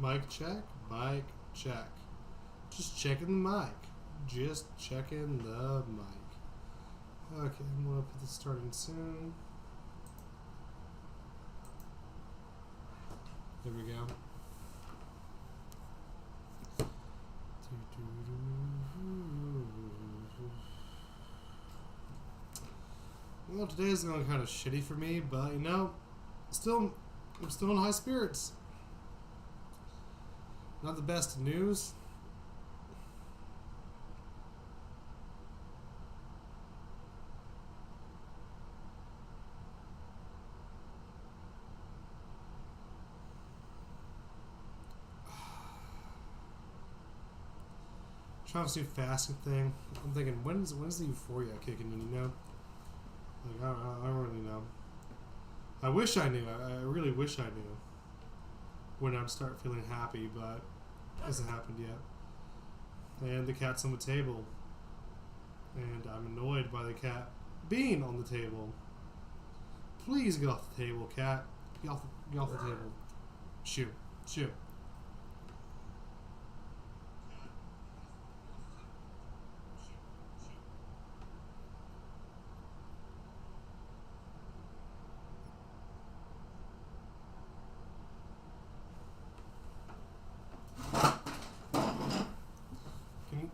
Mic check. Mic check. Just checking the mic. Just checking the mic. Okay, I'm gonna put this starting soon. There we go. Well, today is going kind of shitty for me, but you know, I'm still in high spirits. Not the best news. Trying this new fasting thing. I'm thinking, when's the euphoria kicking in? You know, like I don't really know. I wish I knew. I really wish I knew when I'd start feeling happy, but it hasn't happened yet. And the cat's on the table, and I'm annoyed by the cat being on the table. Please get off the table, cat. Get off the table. Shoo, shoo. Can you?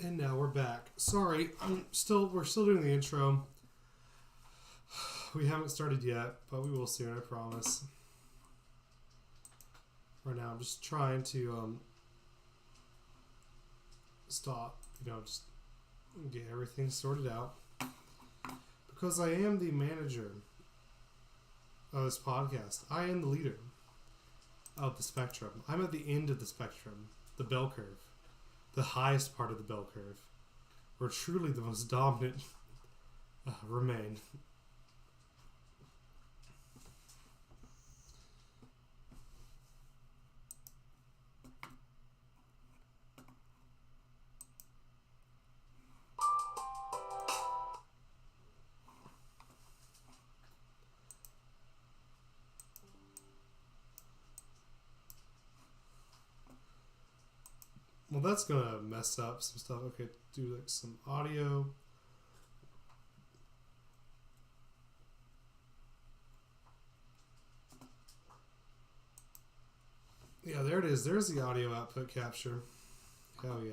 And now we're back. Sorry, we're still doing the intro. We haven't started yet, but we will soon, I promise. Right now, I'm just trying to stop, just get everything sorted out. Because I am the manager of this podcast. I am the leader of the spectrum. I'm at the end of the spectrum, the bell curve. The highest part of the bell curve, where truly the most dominant remain. Well, that's gonna mess up some stuff. Okay, do like some audio. Yeah, there it is. There's the audio output capture. Hell yeah.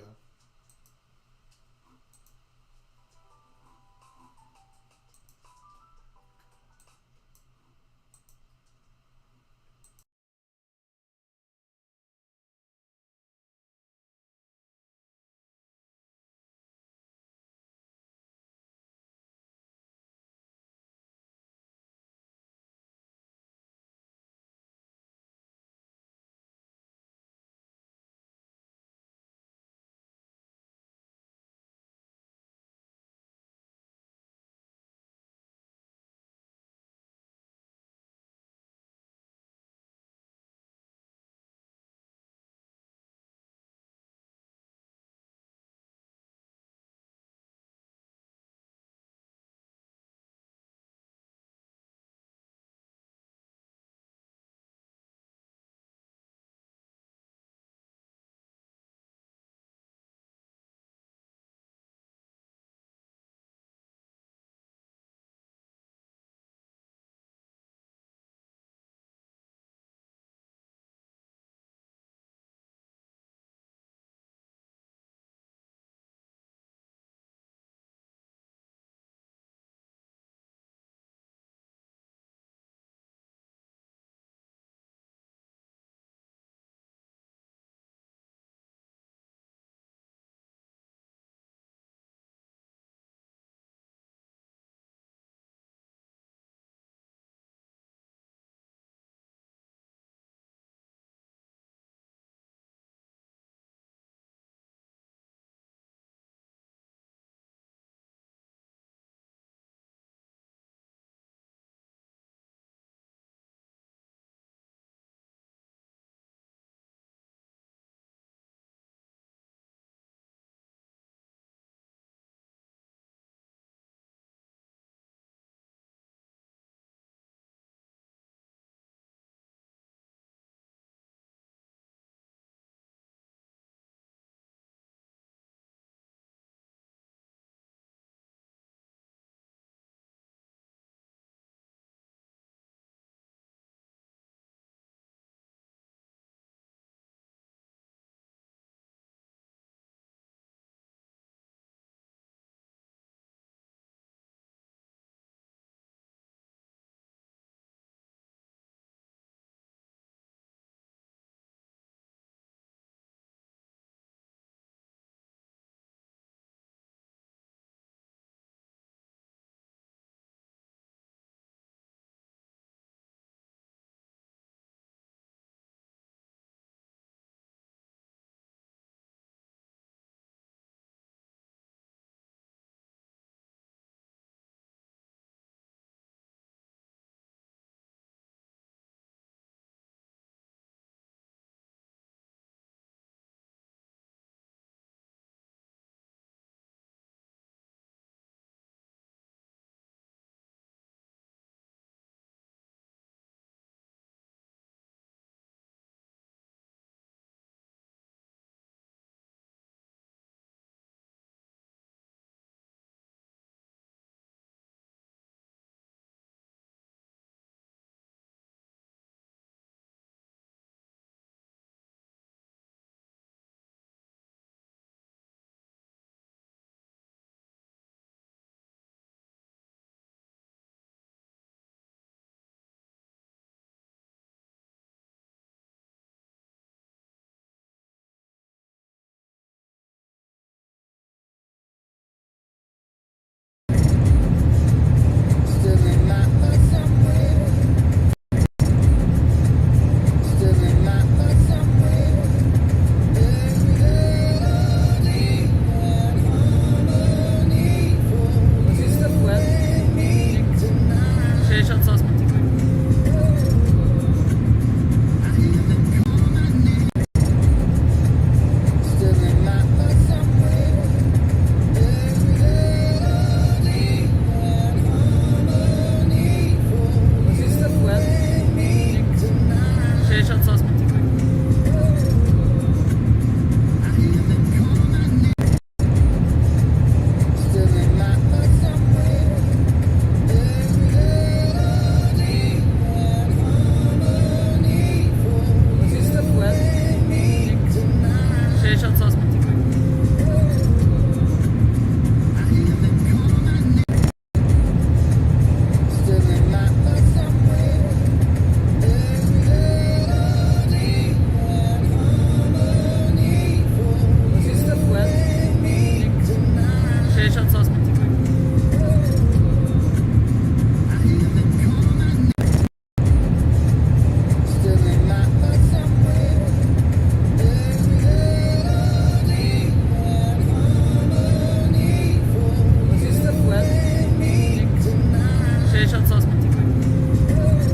Schnellshots aus mit Tickle.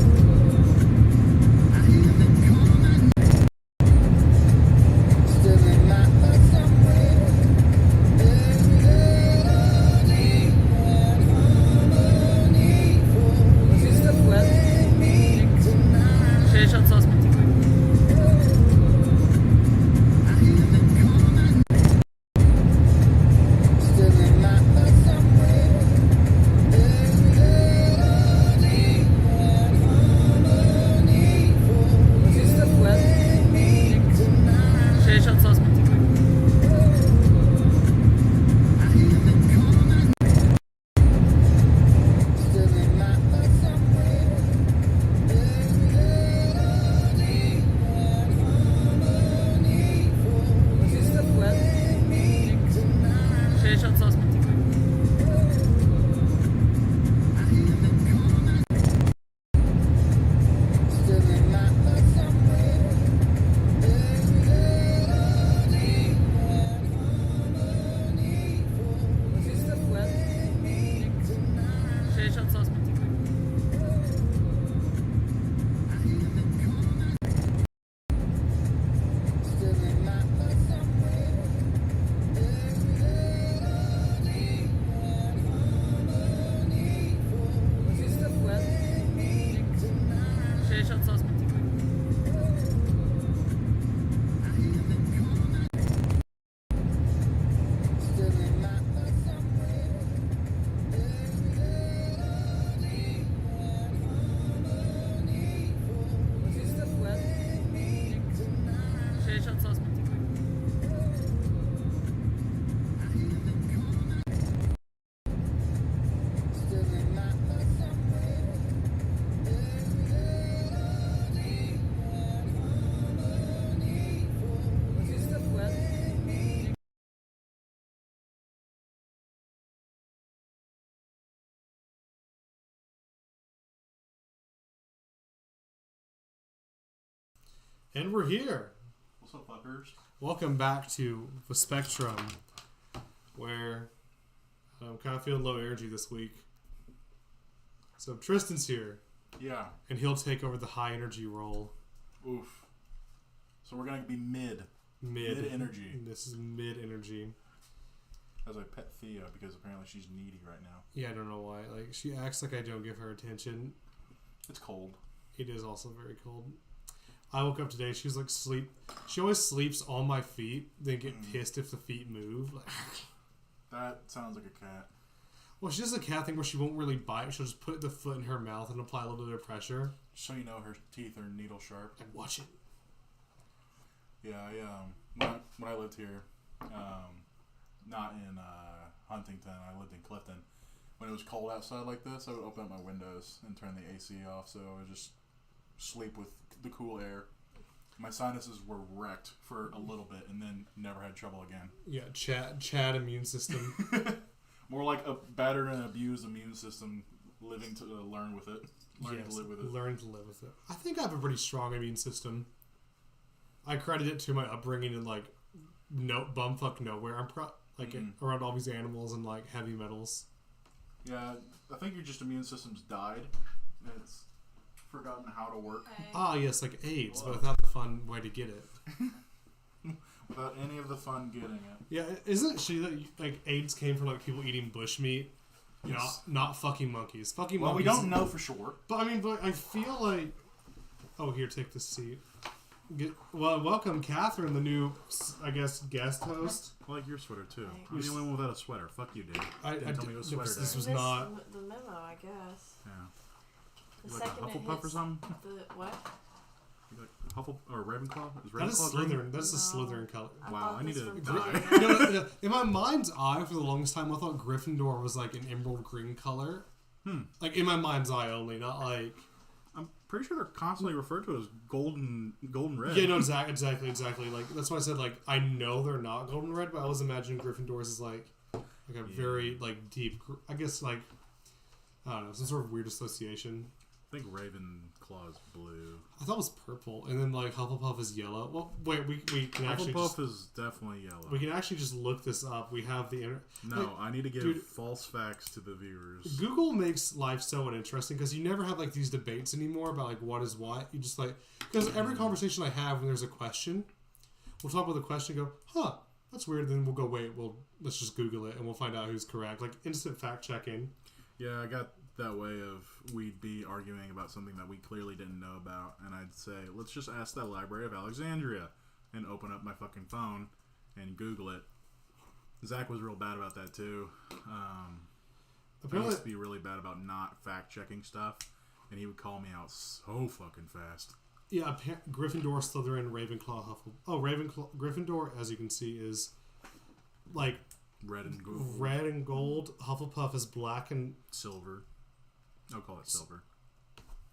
Schnellshots aus mit Tickle. Schnellshots aus mit Tickle. Schnellshots aus mit Tickle. Schnellshots aus mit Tickle. Schnellshots aus mit Tickle. Schnellshots aus mit Tickle. And we're here. What's up, fuckers? Welcome back to the Spectrum, where I'm kind of feeling low energy this week. So Tristan's here, Yeah. and he'll take over the high energy role. Oof. So we're gonna be mid energy. This is mid energy. As I pet Thea because apparently she's needy right now. Yeah, I don't know why. Like, she acts like I don't give her attention. It's cold. It is also very cold. I woke up today. She was like sleep. She always sleeps on my feet, then get pissed if the feet move. Like, That sounds like a cat. well, she does a cat thing where she won't really bite. She'll just put the foot in her mouth and apply a little bit of pressure. Just so you know, her teeth are needle sharp. And watch it. Yeah, when I lived here, not in Huntington, I lived in Clifton. When it was cold outside like this, I would open up my windows and turn the AC off, so I would just sleep with the cool air. My sinuses were wrecked for a little bit, and then never had trouble again. Yeah, Chad immune system. More like a battered and abused immune system, living to learn with it, learning to live with it. Learn to live with it. I think I have a pretty strong immune system. I credit it to my upbringing in like bumfuck nowhere. I'm around all these animals and like heavy metals. Yeah, I think your just immune system's died. And it's forgotten how to work. Ah, yes, like AIDS, but without the fun way to get it. Without any of the fun getting it. Yeah, isn't she that like AIDS came from like people eating bushmeat? Yes. Not fucking monkeys. Fucking Well, monkeys. we don't know for sure. But I mean, I feel like. Oh, here, take this seat. Welcome, Catherine, the new, I guess, guest host. I like your sweater too. I'm the only one without a sweater. Fuck you, dude. Didn't tell me what sweater this was I missed not. the memo, I guess. Yeah. The You like a second it Hufflepuff or hits something? the what? You like Huffle or Ravenclaw? Is That is Ravenclaw green? Slytherin. That's a No. Slytherin color. I Wow, thought I need this to from die. Twitter. No, in my mind's eye, for the longest time, I thought Gryffindor was like an emerald green color. Like in my mind's eye only, not like. I'm pretty sure they're constantly referred to as golden red. Yeah, no, exactly. Like that's why I said like I know they're not golden red, but I always imagine Gryffindors as like a very like deep. I guess like I don't know, some sort of weird association. I think Ravenclaw is blue. I thought it was purple, and then like Hufflepuff is yellow. Well, wait, we can actually Hufflepuff is definitely yellow. we can actually just look this up. We have the I need to give dude, false facts to the viewers. Google makes life so uninteresting because you never have like these debates anymore about like what is what. You just like because every conversation I have when there's a question, we'll talk about the question, and go, huh, that's weird. Then we'll go, let's just Google it, and we'll find out who's correct. Like instant fact checking. Yeah, I got that way of we'd be arguing about something that we clearly didn't know about, and I'd say, let's just ask the Library of Alexandria, and open up my fucking phone and Google it. Zach was real bad about that too. I used to be really bad about not fact checking stuff, and he would call me out so fucking fast. Yeah, Gryffindor, Slytherin, Ravenclaw, Hufflepuff. Oh, Gryffindor, as you can see, is like red and gold. Red and gold. Hufflepuff is black and silver. I'll call it silver.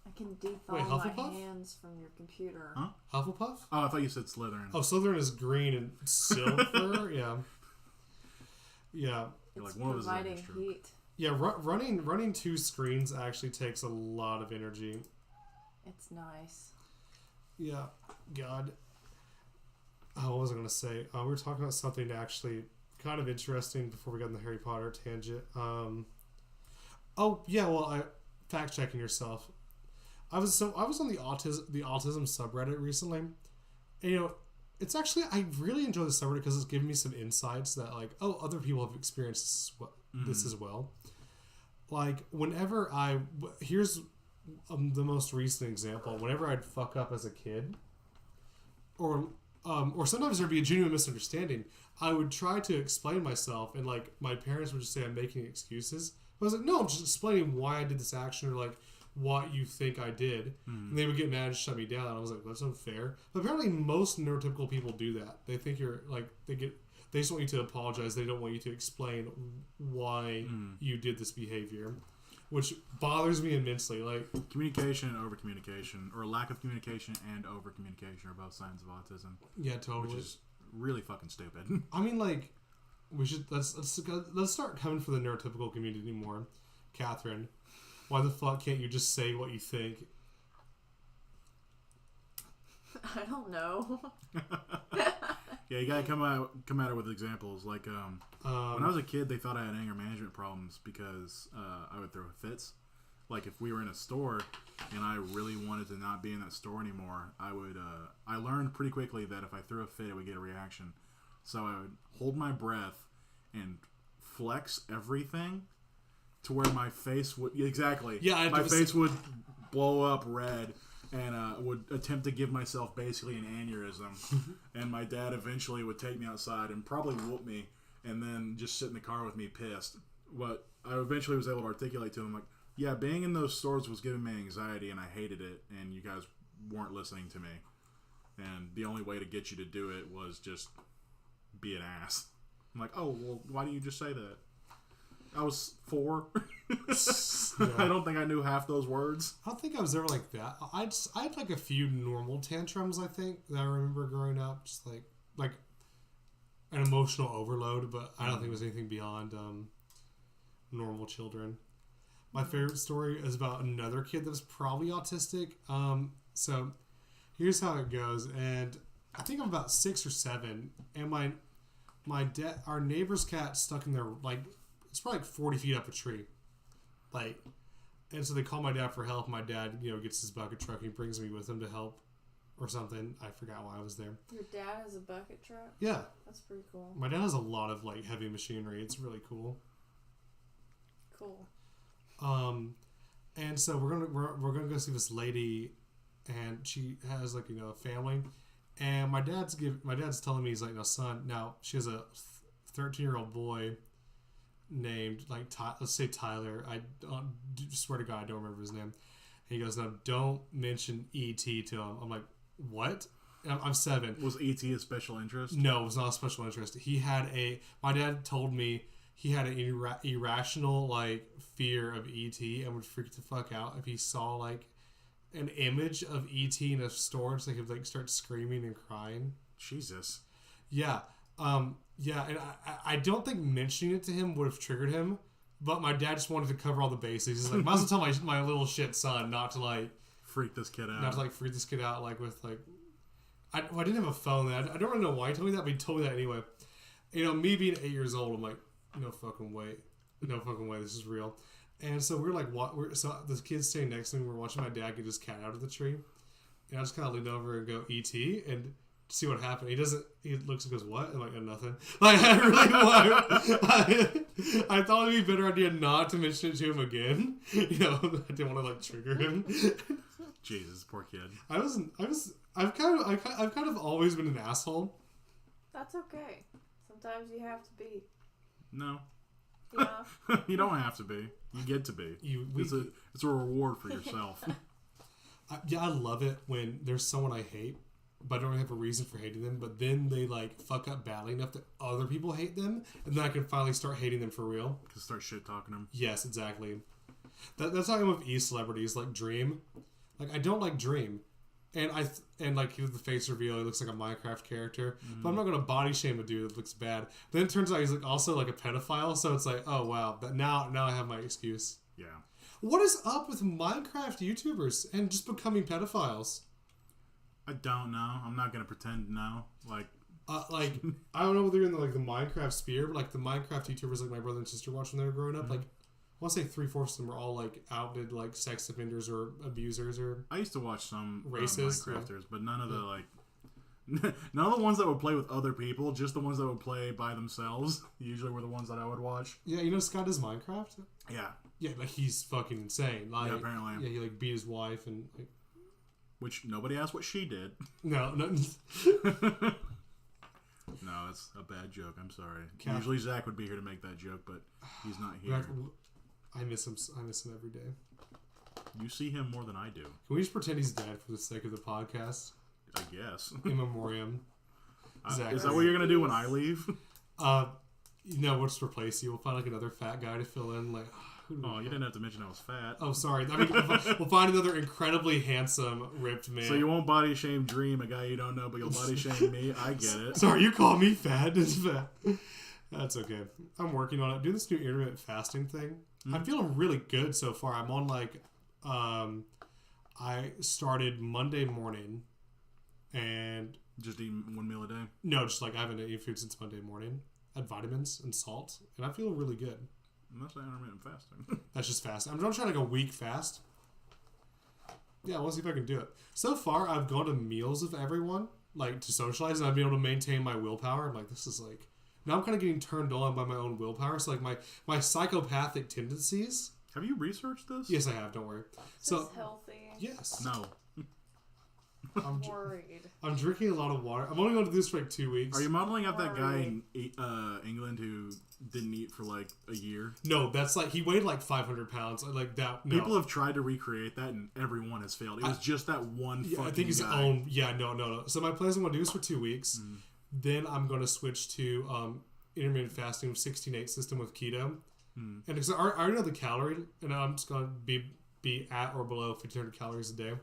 I can defollow Wait, my Hufflepuff? hands from your computer. Huh? Hufflepuff. Oh, I thought you said Slytherin. Oh, Slytherin is green and silver. Yeah. Yeah. You're It's like, one of us is providing extra. heat. Yeah, running two screens actually takes a lot of energy. It's nice. Yeah, God. Oh, what was I going to say? We were talking about something actually kind of interesting before we got on the Harry Potter tangent. Oh yeah, well, fact checking yourself. I was on the autism subreddit recently, and you know, it's actually I really enjoy the subreddit because it's giving me some insights that like other people have experienced this as well. Like whenever here's the most recent example. Whenever I'd fuck up as a kid, or sometimes there'd be a genuine misunderstanding, I would try to explain myself, and like my parents would just say I'm making excuses. But I was like, no, I'm just explaining why I did this action, or like what you think I did. And they would get mad and shut me down. I was like, that's unfair. But apparently most neurotypical people do that. They think you're like they just want you to apologize. They don't want you to explain why you did this behavior, which bothers me immensely. Like communication and over communication, or lack of communication and over communication, are both signs of autism. Yeah, totally. Which is really fucking stupid. I mean, like, we should let's start coming for the neurotypical community more. Catherine, why the fuck can't you just say what you think? I don't know. Yeah, you gotta come at it with examples. Like, when I was a kid, they thought I had anger management problems because I would throw fits. Like, if we were in a store and I really wanted to not be in that store anymore, I learned pretty quickly that if I threw a fit, it would get a reaction. So I would hold my breath and flex everything to where my face would... Exactly. Yeah, my face would blow up red, and would attempt to give myself basically an aneurysm. And my dad eventually would take me outside and probably whoop me, and then just sit in the car with me pissed. What I eventually was able to articulate to him, like, yeah, being in those stores was giving me anxiety, and I hated it, and you guys weren't listening to me. And the only way to get you to do it was just be an ass. I'm like, oh, well, why do you just say that? I was 4. Yeah. I don't think I knew half those words. I don't think I was ever like that. I had like a few normal tantrums, I think, that I remember growing up. Just like an emotional overload, but I don't think it was anything beyond normal children. My favorite story is about another kid that was probably autistic. So here's how it goes. And I think I'm about 6 or 7, and my dad, our neighbor's cat, stuck in there like it's probably like 40 feet up a tree, like, and so they call my dad for help. My dad, gets his bucket truck and he brings me with him to help, or something. I forgot why I was there. Your dad has a bucket truck? Yeah, That's pretty cool. my dad has a lot of like heavy machinery. It's really cool. Cool. And so we're gonna go see this lady, and she has like a family, and my dad's telling me, he's like, no, son, now she has a 13-year-old boy named like let's say Tyler. I swear to God I don't remember his name. And he goes, no, don't mention E.T. to him. I'm like, what? And I'm 7. Was E.T. a special interest? No, it was not a special interest. My dad told me he had an irrational like fear of E.T. and would freak the fuck out if he saw like an image of E.T. in a store, so he could like start screaming and crying. Jesus. Yeah. Yeah, and I don't think mentioning it to him would have triggered him, But my dad just wanted to cover all the bases. He's like, might as well tell my little shit son not to like freak this kid out. Not to like freak this kid out like with like. I didn't have a phone then. I don't really know why he told me that, but he told me that anyway. You know, me being 8 years old, I'm like, no fucking way, this is real. And so we're like, so this kid's staying next to me. We're watching my dad get his cat out of the tree, and I just kind of leaned over and go E.T. and see what happened. He looks and goes, what? And I'm like, nothing. Like, I really I thought it'd be a better idea not to mention it to him again. You know, I didn't want to like trigger him. Jesus, poor kid. I've kind of always been an asshole. That's okay. Sometimes you have to be. No. Yeah. You don't have to be. You get to be. It's a reward for yourself. I love it when there's someone I hate, but I don't have a reason for hating them. But then they like fuck up badly enough that other people hate them, and then I can finally start hating them for real. Can start shit talking them. Yes, exactly. That's how I am with celebrities like Dream. Like I don't like Dream, and like he did the face reveal. He looks like a Minecraft character, but I'm not gonna body shame a dude that looks bad. Then it turns out he's like also like a pedophile. So it's like, oh wow, but now I have my excuse. Yeah. What is up with Minecraft YouTubers and just becoming pedophiles? I don't know. I'm not gonna pretend to know. Like I don't know whether you're in the Minecraft sphere, but like the Minecraft YouTubers like my brother and sister watched when they were growing up, like I want to say 3/4 of them were all like outed like sex offenders or abusers or. I used to watch some racist Minecrafters, but none of the like. None of the ones that would play with other people, just the ones that would play by themselves. Usually were the ones that I would watch. Yeah, you know Scott does Minecraft. Yeah. Yeah, like he's fucking insane. Like, yeah, apparently. Yeah, he like beat his wife and. Like, which nobody asked what she did. No. No, that's a bad joke. I'm sorry. Usually Zach would be here to make that joke, but he's not here. I miss him every day. You see him more than I do. Can we just pretend he's dead for the sake of the podcast? I guess. In memoriam. Zach, is that what you're going to do when I leave? We'll just replace you. We'll find like another fat guy to fill in. Like, oh, you didn't have to mention I was fat. Oh, sorry. I mean, we'll find another incredibly handsome, ripped man. So you won't body shame Dream, a guy you don't know, but you'll body shame me. I get it. Sorry, you call me fat. It's fat. That's okay. I'm working on it. Doing this new intermittent fasting thing. Mm-hmm. I'm feeling really good so far. I'm on like, I started Monday morning, and just eating one meal a day. No, just like I haven't eaten food since Monday morning. I had vitamins and salt, and I'm feeling really good. That's not intermittent fasting. That's just fasting. I'm trying like a week fast. Yeah, we'll see if I can do it. So far, I've gone to meals with everyone, like to socialize, and I've been able to maintain my willpower. I'm like, this is like. Now I'm kind of getting turned on by my own willpower. So like my psychopathic tendencies. Have you researched this? Yes, I have. Don't worry. Is this healthy? Yes. No. I'm worried. I'm drinking a lot of water. I'm only going to do this for like 2 weeks. Are you modeling out that guy in England who didn't eat for like a year? No, that's like he weighed like 500 pounds. Like that. No. People have tried to recreate that, and everyone has failed. It was just that one. Yeah, fucking I think his guy. own. Yeah, no. So my plan is I'm going to do this for 2 weeks. Mm. Then I'm going to switch to intermittent fasting with 16/8 system with keto. Mm. And because I already know the calorie, and I'm just going to be at or below 1,500 calories a day.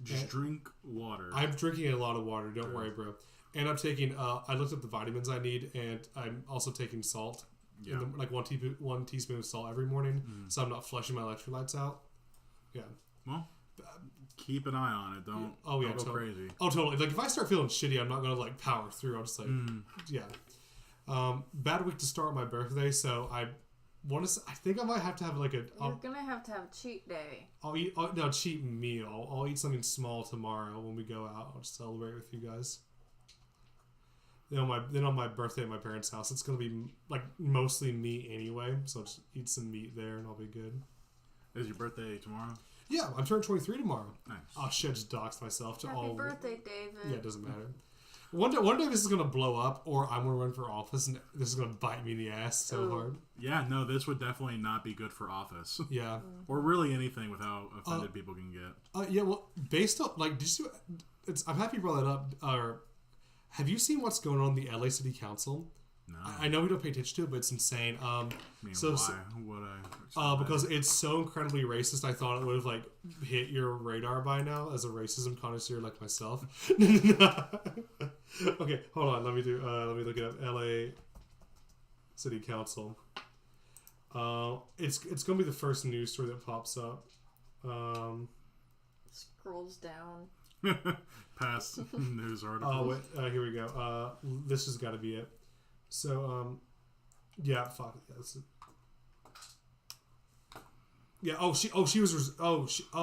Just drink water. I'm drinking a lot of water. Don't worry, bro. And I'm taking. I looked up the vitamins I need, and I'm also taking salt. Yeah. Like one teaspoon of salt every morning, so I'm not flushing my electrolytes out. Yeah. Well, keep an eye on it. Don't. Oh yeah. Don't go crazy. Oh totally. Like if I start feeling shitty, I'm not gonna like power through. I'll just like. Yeah. Bad week to start my birthday, so I think I might have to have like a. You're gonna have to have a cheat day. I'll eat cheat meal. I'll eat something small tomorrow when we go out. I'll just celebrate with you guys. Then on my birthday at my parents' house, it's gonna be like mostly meat anyway. So I'll just eat some meat there and I'll be good. Is your birthday tomorrow? Yeah, I'm turning 23 tomorrow. Nice. Oh shit! I just doxed myself to Happy all. Happy birthday, David. Yeah, it doesn't matter. One day this is gonna blow up, or I'm gonna run for office, and this is gonna bite me in the ass so hard. Yeah, no, this would definitely not be good for office. Yeah, or really anything with how offended people can get. Yeah, well, based on like, I'm happy you brought that up. Have you seen what's going on in the LA City Council? No. I know we don't pay attention to it, but it's insane. Why? Would I? Because it's so incredibly racist. I thought it would have like hit your radar by now as a racism connoisseur like myself. Okay, hold on. Let me look it up. LA City Council. It's gonna be the first news story that pops up. Scrolls down. Past news articles. Oh wait, here we go. This has got to be it. So yeah, fuck yeah. Yeah. Oh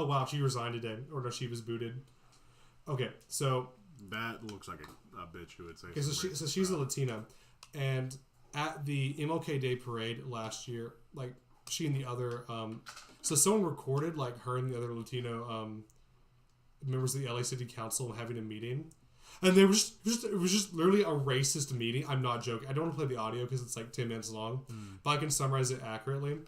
wow, she resigned today, or no, she was booted. Okay, so that looks like a bitch who would say. Okay, so she's a Latina, and at the MLK Day parade last year, like she and the other, so someone recorded like her and the other Latino members of the LA City Council having a meeting, and they were it was just literally a racist meeting. I'm not joking. I don't want to play the audio because it's like 10 minutes long, but I can summarize it accurately.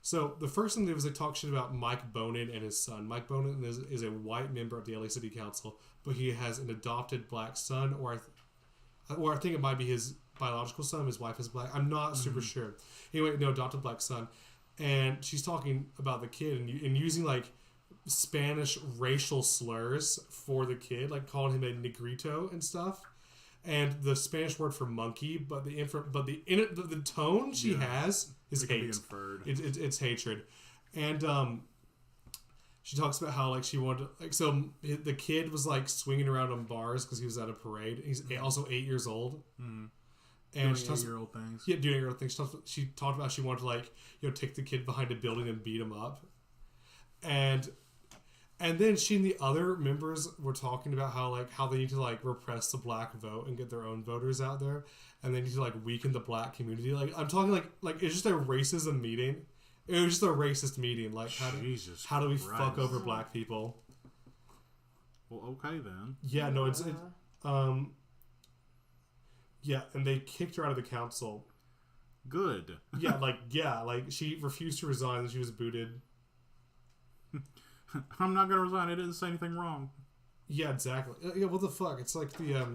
So the first thing they did was they talked shit about Mike Bonin and his son. Mike Bonin is a white member of the LA City Council, but he has an adopted black son, or I think it might be his biological son. His wife is black. I'm not super sure. Anyway, no, adopted black son. And she's talking about the kid and using like Spanish racial slurs for the kid, like calling him a negrito and stuff. And the Spanish word for monkey, but the tone she has is hate. It's hatred. And she talks about how like she wanted to, like, so the kid was like swinging around on bars because he was at a parade. He's also 8 years old. And doing she talks 8-year-old things. Yeah, doing 8-year-old things. She talked about she wanted to like take the kid behind a building and beat him up. And then she and the other members were talking about how they need to like repress the black vote and get their own voters out there, and they need to like weaken the black community. Like I'm talking like it's just a racism meeting. It was just a racist meeting. Like how do we fuck over black people? Well, okay then. Yeah, no, yeah, and they kicked her out of the council. Good. like she refused to resign and she was booted. I'm not gonna resign. I didn't say anything wrong. Yeah, exactly. Yeah, what the fuck? It's like the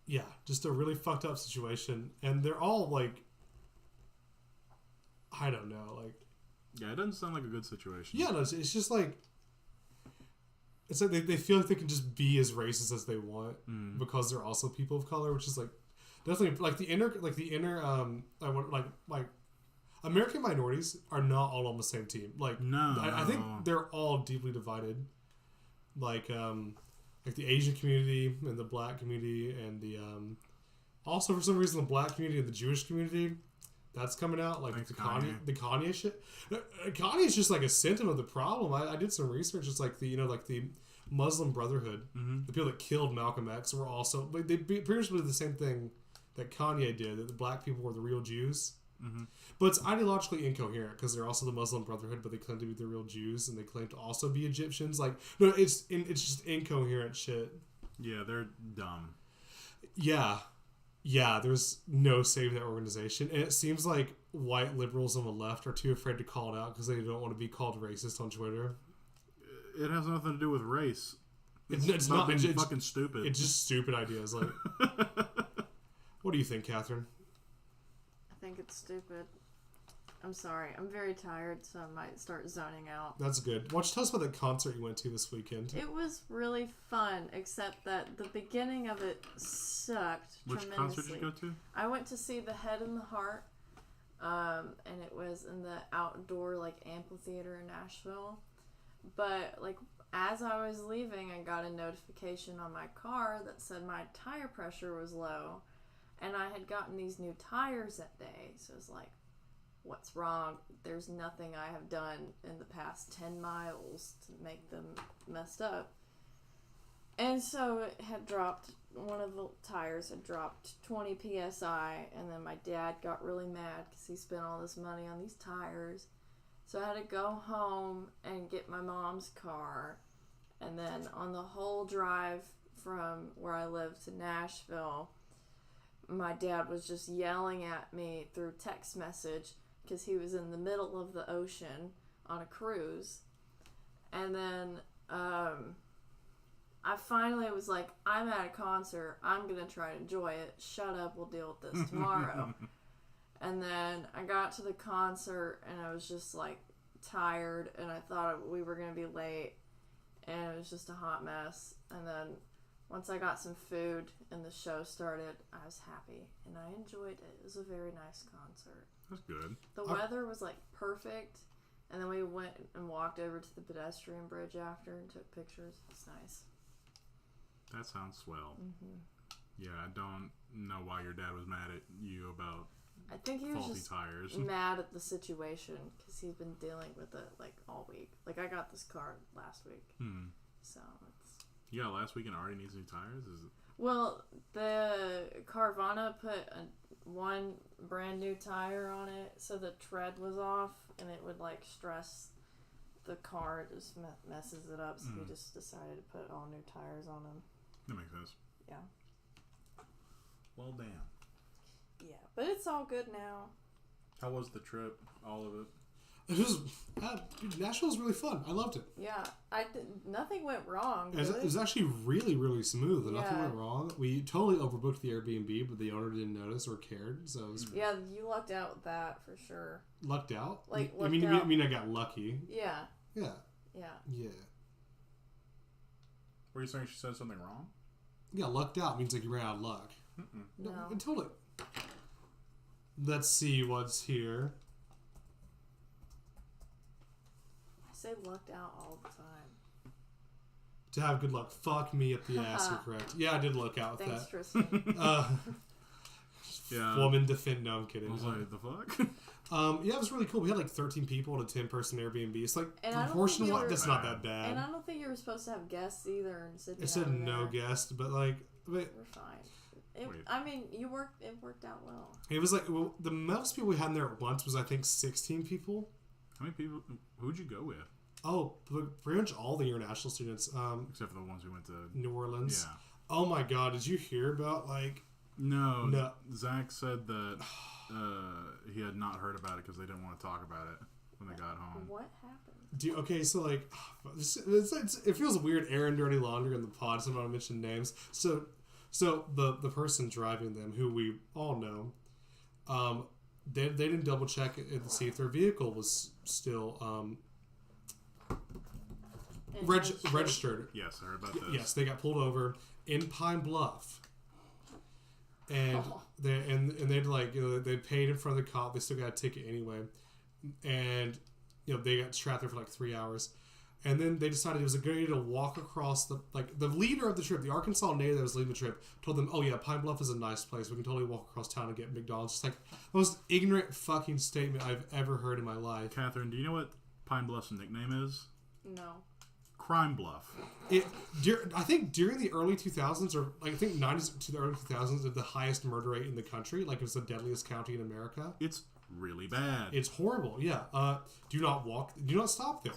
yeah, just a really fucked up situation, and they're all like, I don't know, like. Yeah, it doesn't sound like a good situation. Yeah, no, it's just like. It's like they feel like they can just be as racist as they want because they're also people of color, which is like definitely like the inner American minorities are not all on the same team. Like, no, I think they're all deeply divided. Like the Asian community and the black community and the also for some reason the black community and the Jewish community, that's coming out. Like the Kanye shit. Kanye is just like a symptom of the problem. I did some research. It's like the Muslim Brotherhood, the people that killed Malcolm X were also they pretty much did the same thing that Kanye did. That the black people were the real Jews. But it's ideologically incoherent because they're also the Muslim Brotherhood, but they claim to be the real Jews and they claim to also be Egyptians. Like, no, it's just incoherent shit. Yeah, they're dumb. Yeah, there's no saving that organization, and it seems like white liberals on the left are too afraid to call it out because they don't want to be called racist on Twitter. It has nothing to do with race. It's not being fucking stupid. It's just stupid ideas. Like, what do you think, Catherine? I think it's stupid. I'm sorry. I'm very tired, so I might start zoning out. That's good. Why don't you tell us about the concert you went to this weekend? It was really fun, except that the beginning of it sucked tremendously. Which concert did you go to? I went to see The Head and the Heart, and it was in the outdoor like amphitheater in Nashville. But like as I was leaving, I got a notification on my car that said my tire pressure was low. And I had gotten these new tires that day, so it was like, what's wrong? There's nothing I have done in the past 10 miles to make them messed up. And so it had dropped, one of the tires had dropped 20 psi, and then my dad got really mad because he spent all this money on these tires. So I had to go home and get my mom's car, and then on the whole drive from where I live to Nashville, my dad was just yelling at me through text message because he was in the middle of the ocean on a cruise. And then I finally was like, I'm at a concert. I'm going to try to enjoy it. Shut up. We'll deal with this tomorrow. And then I got to the concert and I was just like tired and I thought we were going to be late. And it was just a hot mess. And then once I got some food and the show started, I was happy and I enjoyed it. It was a very nice concert. That's good. The weather was like perfect, and then we went and walked over to the pedestrian bridge after and took pictures. It's nice. That sounds swell. Mm-hmm. Yeah, I don't know why your dad was mad at you about I think he was faulty just tires. mad at the situation because he's been dealing with it like all week. Like I got this car last week, so it's. You got last week and already needs new tires? Is it? Well, the Carvana put one brand new tire on it, so the tread was off, and it would like stress the car. It just messes it up. So we just decided to put all new tires on them. That makes sense. Yeah. Well, damn. Yeah, but it's all good now. How was the trip? All of it? It was Nashville was really fun. I loved it. Yeah, nothing went wrong. It was actually really, really smooth. And Nothing Yeah. went wrong. We totally overbooked the Airbnb, but the owner didn't notice or cared. So it was Yeah, you lucked out with that for sure. lucked out. Like, I mean, lucked out. I mean, I got lucky. Yeah, Yeah, yeah. yeah. Were you saying she said something wrong? Yeah, lucked out means like you ran out of luck. No. Totally. Let's see what's here. I say lucked out all the time. To have good luck. Fuck me up the ass, you're correct. Yeah, I did luck out with Thanks, that. Tristan. Yeah. Woman defend. No, I'm kidding. I was like, the fuck? Yeah, it was really cool. We had like 13 people at a 10-person Airbnb. It's like, And I don't proportion think you wise, were- that's not that bad. And I don't think you were supposed to have guests either. And It said no guest, but like, We're fine. Wait. I mean, it worked out well. it was like, well, the most people we had in there at once was I think 16 people. How many people? Who'd you go with? Oh, pretty much all the international students. Except for the ones who went to New Orleans. Yeah. Oh my God, did you hear about like? No. Zach said that he had not heard about it because they didn't want to talk about it when they got home. What happened? Okay, so like, it feels weird airing dirty laundry in the pod, so I'm not gonna mention names. So the person driving them, who we all know, they didn't double check it to see if their vehicle was still registered. Yes, I heard about this. Yes, they got pulled over in Pine Bluff, and they'd like, you know, they paid in front of the cop. They still got a ticket anyway, and you know they got trapped there for like 3 hours. And then they decided it was a good idea to walk across the leader of the trip, the Arkansas native that was leading the trip, told them, "Oh yeah, Pine Bluff is a nice place. We can totally walk across town and get McDonald's." It's like the most ignorant fucking statement I've ever heard in my life. Catherine, do you know what Pine Bluff's nickname is? No. Crime Bluff. I think during the early 2000s, or like, I think 90s to the early 2000s, it the highest murder rate in the country. Like, it was the deadliest county in America. It's really bad. It's horrible. Yeah. Do not walk. Do not stop there.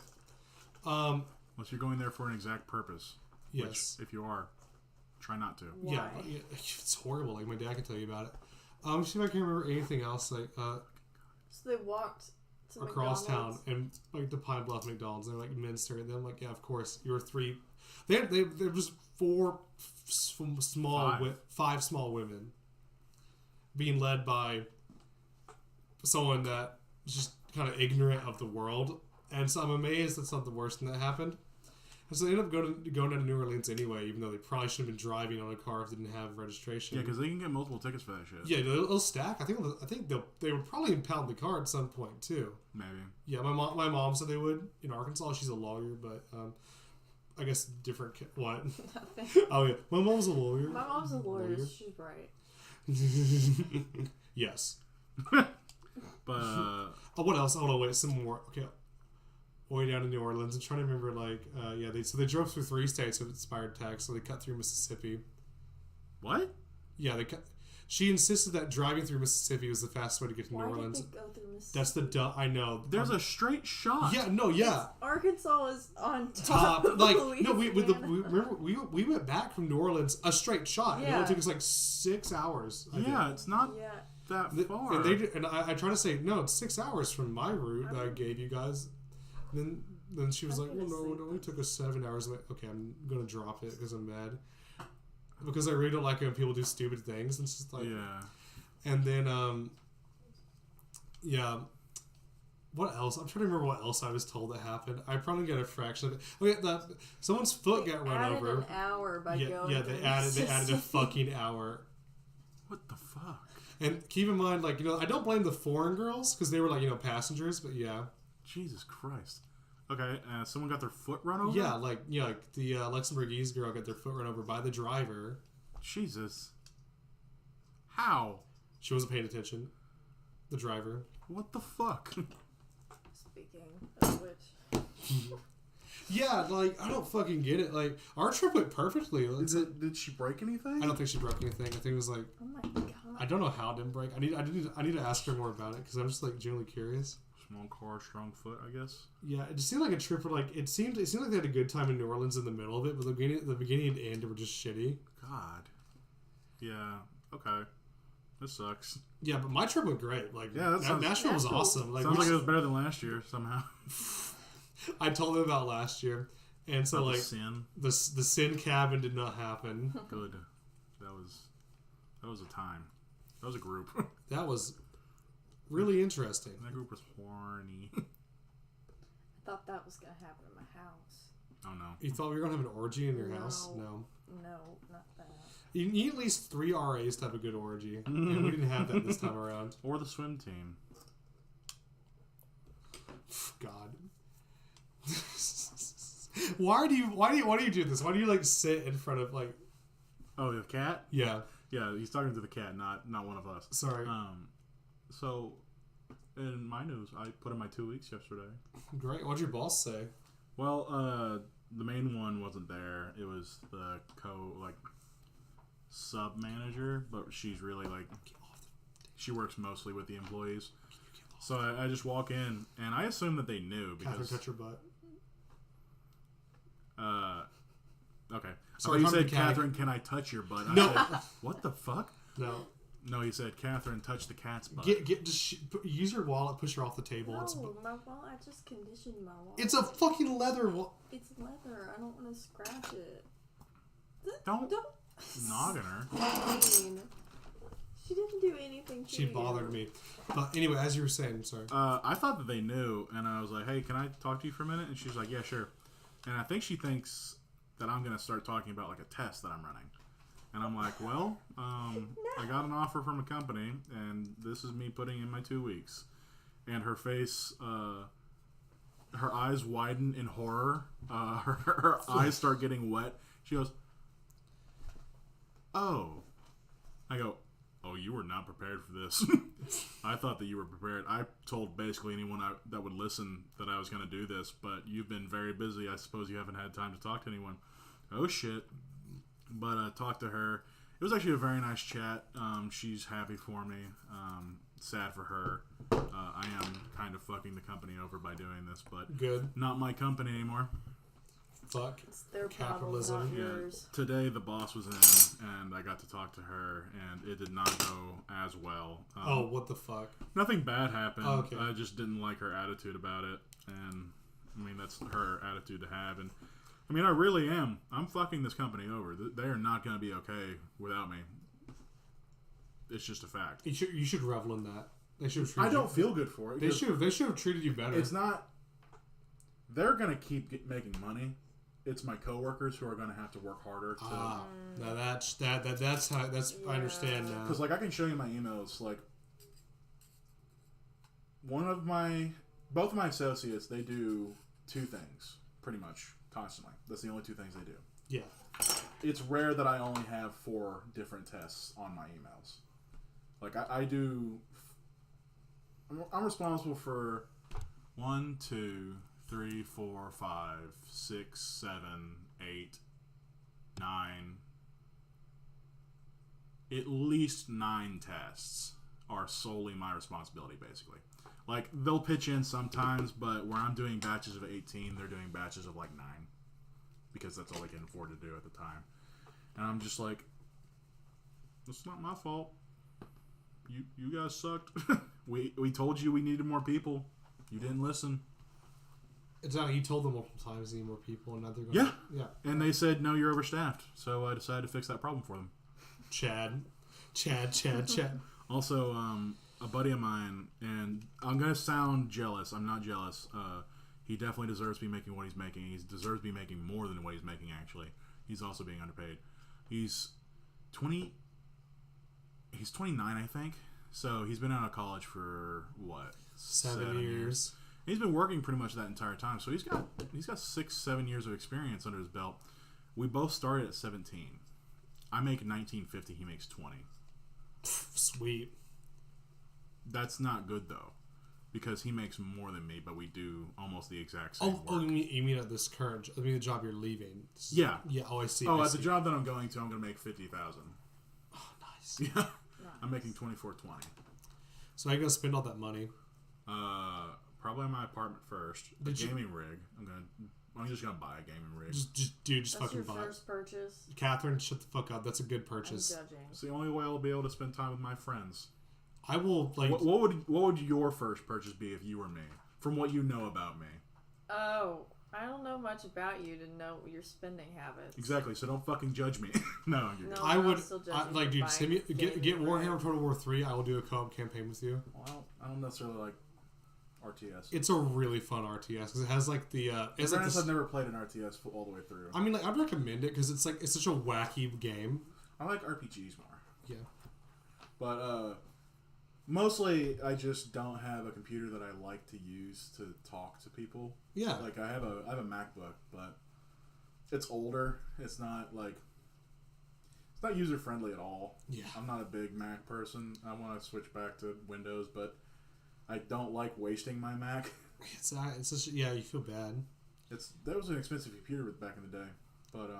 Unless you're going there for an exact purpose. Yes. Which, if you are, try not to. Why? Yeah, it's horrible. Like, my dad can tell you about it. See if I can remember anything else. Like, So they walked to across town McDonald's? and like the Pine Bluff McDonald's. They're like men staring at them. Like, yeah, of course. You were three. There was five small women being led by someone that was just kind of ignorant of the world. And so I'm amazed that's not the worst thing that happened. And so they ended up going down to New Orleans anyway, even though they probably shouldn't have been driving on a car if they didn't have registration. Yeah, because they can get multiple tickets for that shit. Yeah, they'll stack. I think they would probably impound the car at some point too. Maybe. Yeah, my mom said they would in Arkansas. She's a lawyer, but I guess different. What? Nothing. Oh yeah, my mom's a lawyer. My mom's a lawyer. She's right. Yes. But Oh, what else? Hold on, wait, some more. Okay. Way down in New Orleans. I'm trying to remember, like, they drove through 3 states with expired tax, so they cut through Mississippi. what? Yeah, they cut. She insisted that driving through Mississippi was the fastest way to get to New Why Orleans. did they go through Mississippi? That's the I know. There's a straight shot. Yeah, no, yeah. Arkansas is on Top, top. like, of no, Louisiana. we went back from New Orleans a straight shot. It Yeah. only took us like 6 hours. I Yeah, think. it's not Yeah. that far. And I try to say no, it's 6 hours from my route that I gave you guys. Then she was I'm like, well, gonna no, it sleep. only took us 7 hours. I'm like, okay, I'm gonna drop it because I'm mad. Because I really don't like when people do stupid things. It's just like, yeah. and then yeah. What else? I'm trying to remember what else I was told that happened. I probably got a fraction of it. Okay, someone's foot got run added over. an hour by Yeah, going yeah, through they added a Mississippi. fucking hour. What the fuck? And keep in mind, like, I don't blame the foreign girls because they were like, passengers, but yeah. Jesus Christ. Okay, someone got their foot run over? Yeah, like the Luxembourgese girl got their foot run over by the driver. Jesus. How? She wasn't paying attention. The driver. What the fuck? Speaking of which, Yeah, like, I don't fucking get it. Like, our trip went perfectly. Did she break anything? I don't think she broke anything. I think it was like, oh my god. I don't know how it didn't break. I need to ask her more about it because I'm just like genuinely curious. Small car, strong foot, I guess. Yeah, it just seemed like a trip where like it seemed like they had a good time in New Orleans in the middle of it, but the beginning and end were just shitty. God. Yeah. Okay. This sucks. Yeah, but my trip went great. Like, yeah, Nashville was awesome. Like, sounds like it was better than last year somehow. I told them about last year, and so like the Sin cabin did not happen. Good. That was a time. That was a group. That was really interesting. That group was horny. I thought that was gonna happen in my house. Oh no. You thought we were gonna have an orgy in your No. house? No. No, not that. You need at least 3 RAs to have a good orgy, and we didn't have that this time around. Or the swim team. God. Why do you do this? Why do you like sit in front of like? Oh, the cat? Yeah. Yeah, he's talking to the cat, not one of us. Sorry. So, in my news, I put in my 2 weeks yesterday. Great. What'd your boss say? Well, the main one wasn't there. It was the sub manager, but she's really like, she works mostly with the employees. So I just walk in, and I assume that they knew because. Catherine, touch your butt. Okay. Sorry, you said, Catherine, can I touch your butt? No. I said, what the fuck? No, he said, Catherine, touch the cat's butt. Use your wallet, push her off the table. No, my wallet. I just conditioned my wallet. It's a fucking leather wallet. It's leather. I don't want to scratch it. Don't noggin her. Fine. She didn't do anything to She bothered me. But anyway, as you were saying, I'm sorry. I thought that they knew, and I was like, hey, can I talk to you for a minute? And she's like, yeah, sure. And I think she thinks that I'm going to start talking about like a test that I'm running. And I'm like, well, I got an offer from a company, and this is me putting in my 2 weeks. And her face, her eyes widen in horror. Her eyes start getting wet. She goes, oh. I go, oh, you were not prepared for this. I thought that you were prepared. I told basically anyone that would listen that I was going to do this, but you've been very busy. I suppose you haven't had time to talk to anyone. Oh, shit. But I talked to her. It was actually a very nice chat. She's happy for me. Sad for her. I am kind of fucking the company over by doing this, but Good. Not my company anymore. Fuck. It's their Capitalism. problem, not Yeah. yours. Today the boss was in, and I got to talk to her, and it did not go as well. Oh, what the fuck? Nothing bad happened. Oh, okay. I just didn't like her attitude about it, and I mean that's her attitude to have. And I mean I really am. I'm fucking this company over. They are not going to be okay without me. It's just a fact. You should revel in that. They should. I don't feel good for it. They should have treated you better. It's not. They're going to keep making money. It's my coworkers who are going to have to work harder to. Now that's how I understand now. Because like I can show you my emails. Like both of my associates, they do 2 things pretty much constantly. That's the only 2 things they do. Yeah. It's rare that I only have 4 different tests on my emails. Like I do. I'm responsible for 1, 2, 3, 4, 5, 6, 7, 8, 9. At least 9 tests are solely my responsibility, basically. Like, they'll pitch in sometimes, but where I'm doing batches of 18, they're doing batches of like 9. Because that's all they can afford to do at the time. And I'm just like, it's not my fault. You guys sucked. we told you we needed more people. You didn't listen. It's not. You told them multiple times you need more people, and now they're going. Yeah. And they said no, you're overstaffed. So I decided to fix that problem for them. Chad. Also, a buddy of mine, and I'm gonna sound jealous. I'm not jealous. He definitely deserves to be making what he's making. He deserves to be making more than what he's making. Actually, he's also being underpaid. He's 29, I think. So he's been out of college for what? 7 years. He's been working pretty much that entire time. So he's got 6-7 years of experience under his belt. We both started at 17. I make $19.50. He makes $20. Sweet. That's not good though, because he makes more than me, but we do almost the exact same work. Oh, you mean at this current? I mean the job you're leaving? Yeah. Yeah. Oh, I see. Oh, I at see. the job that I'm going to, I'm going to make $50,000. Oh, nice. Yeah. Nice. I'm making $24.20. So how you gonna spend all that money? Probably in my apartment first. A gaming rig. I'm just gonna buy a gaming rig. Just That's fucking your buy it. first purchase. Catherine, shut the fuck up. That's a good I'm purchase. judging. It's the only way I'll be able to spend time with my friends. I will like. What would your first purchase be if you were me? From what you know about me. Oh, I don't know much about you to know your spending habits. Exactly. So don't fucking judge me. No, you're good. No, I I'm would still I, judging like, you dude. by Send me get gaming Warhammer rig. Total War 3. I will do a co-op campaign with you. Well, I don't necessarily like RTS. It's a really fun RTS because it has like the. It's like I've this, never played an RTS all the way through. I mean, like I'd recommend it because it's such a wacky game. I like RPGs more. Yeah. But mostly, I just don't have a computer that I like to use to talk to people. Yeah. Like I have a MacBook, but it's older. It's not user friendly at all. Yeah. I'm not a big Mac person. I want to switch back to Windows, but I don't like wasting my Mac. It's such yeah. You feel bad. That was an expensive computer back in the day, but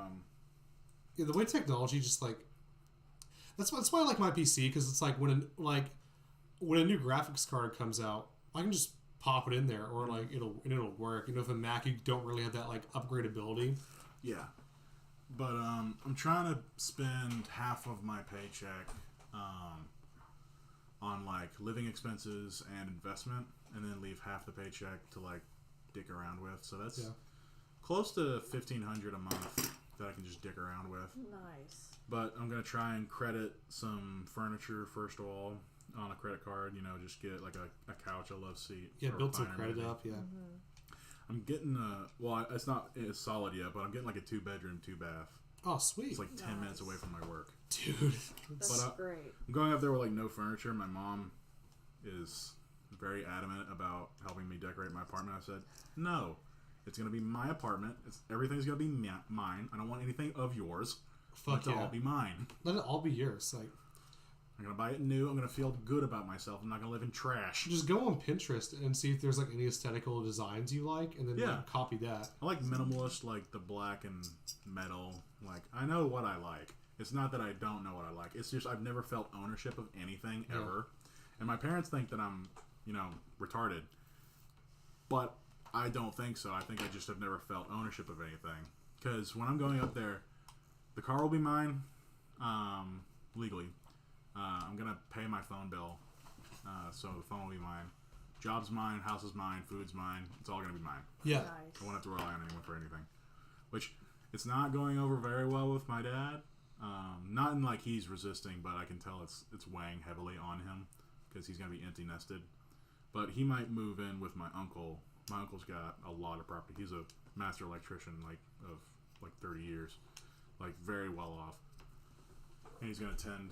Yeah, the way technology just like. That's why I like my PC because it's like when a new graphics card comes out, I can just pop it in there or like it'll work. You know, if a Mac you don't really have that like upgradability. yeah. But I'm trying to spend half of my paycheck on like living expenses and investment, and then leave half the paycheck to like dick around with. So that's close to $1,500 a month that I can just dick around with. Nice. But I'm gonna try and credit some furniture first of all on a credit card. You know, just get like a couch, a love seat. Yeah, or build some recliner credit maybe. up. Yeah. I'm getting it's not as solid yet, but I'm getting like a 2-bedroom, 2-bath. Oh, sweet. It's like 10 minutes away from my work. Dude. That's But, great. I'm going up there with like no furniture. My mom is very adamant about helping me decorate my apartment. I said, no, it's going to be my apartment. Everything's going to be mine. I don't want anything of yours. Fuck Let it yeah. all be mine. Let it all be yours. Like, I'm going to buy it new. I'm going to feel good about myself. I'm not going to live in trash. just go on Pinterest and see if there's like any aesthetical designs you like, and then like, copy that. I like minimalist, like the black and metal. Like, I know what I like. It's not that I don't know what I like. It's just I've never felt ownership of anything ever. And my parents think that I'm, retarded. But I don't think so. I think I just have never felt ownership of anything. Because when I'm going up there, the car will be mine, legally. I'm going to pay my phone bill, so the phone will be mine. Job's mine, house is mine, food's mine. It's all going to be mine. Yeah. Nice. I won't have to rely on anyone for anything. Which, it's not going over very well with my dad. Not in like he's resisting, but I can tell it's weighing heavily on him because he's going to be empty nested. But he might move in with my uncle. My uncle's got a lot of property. He's a master electrician of 30 years. Like very well off. And he's going to tend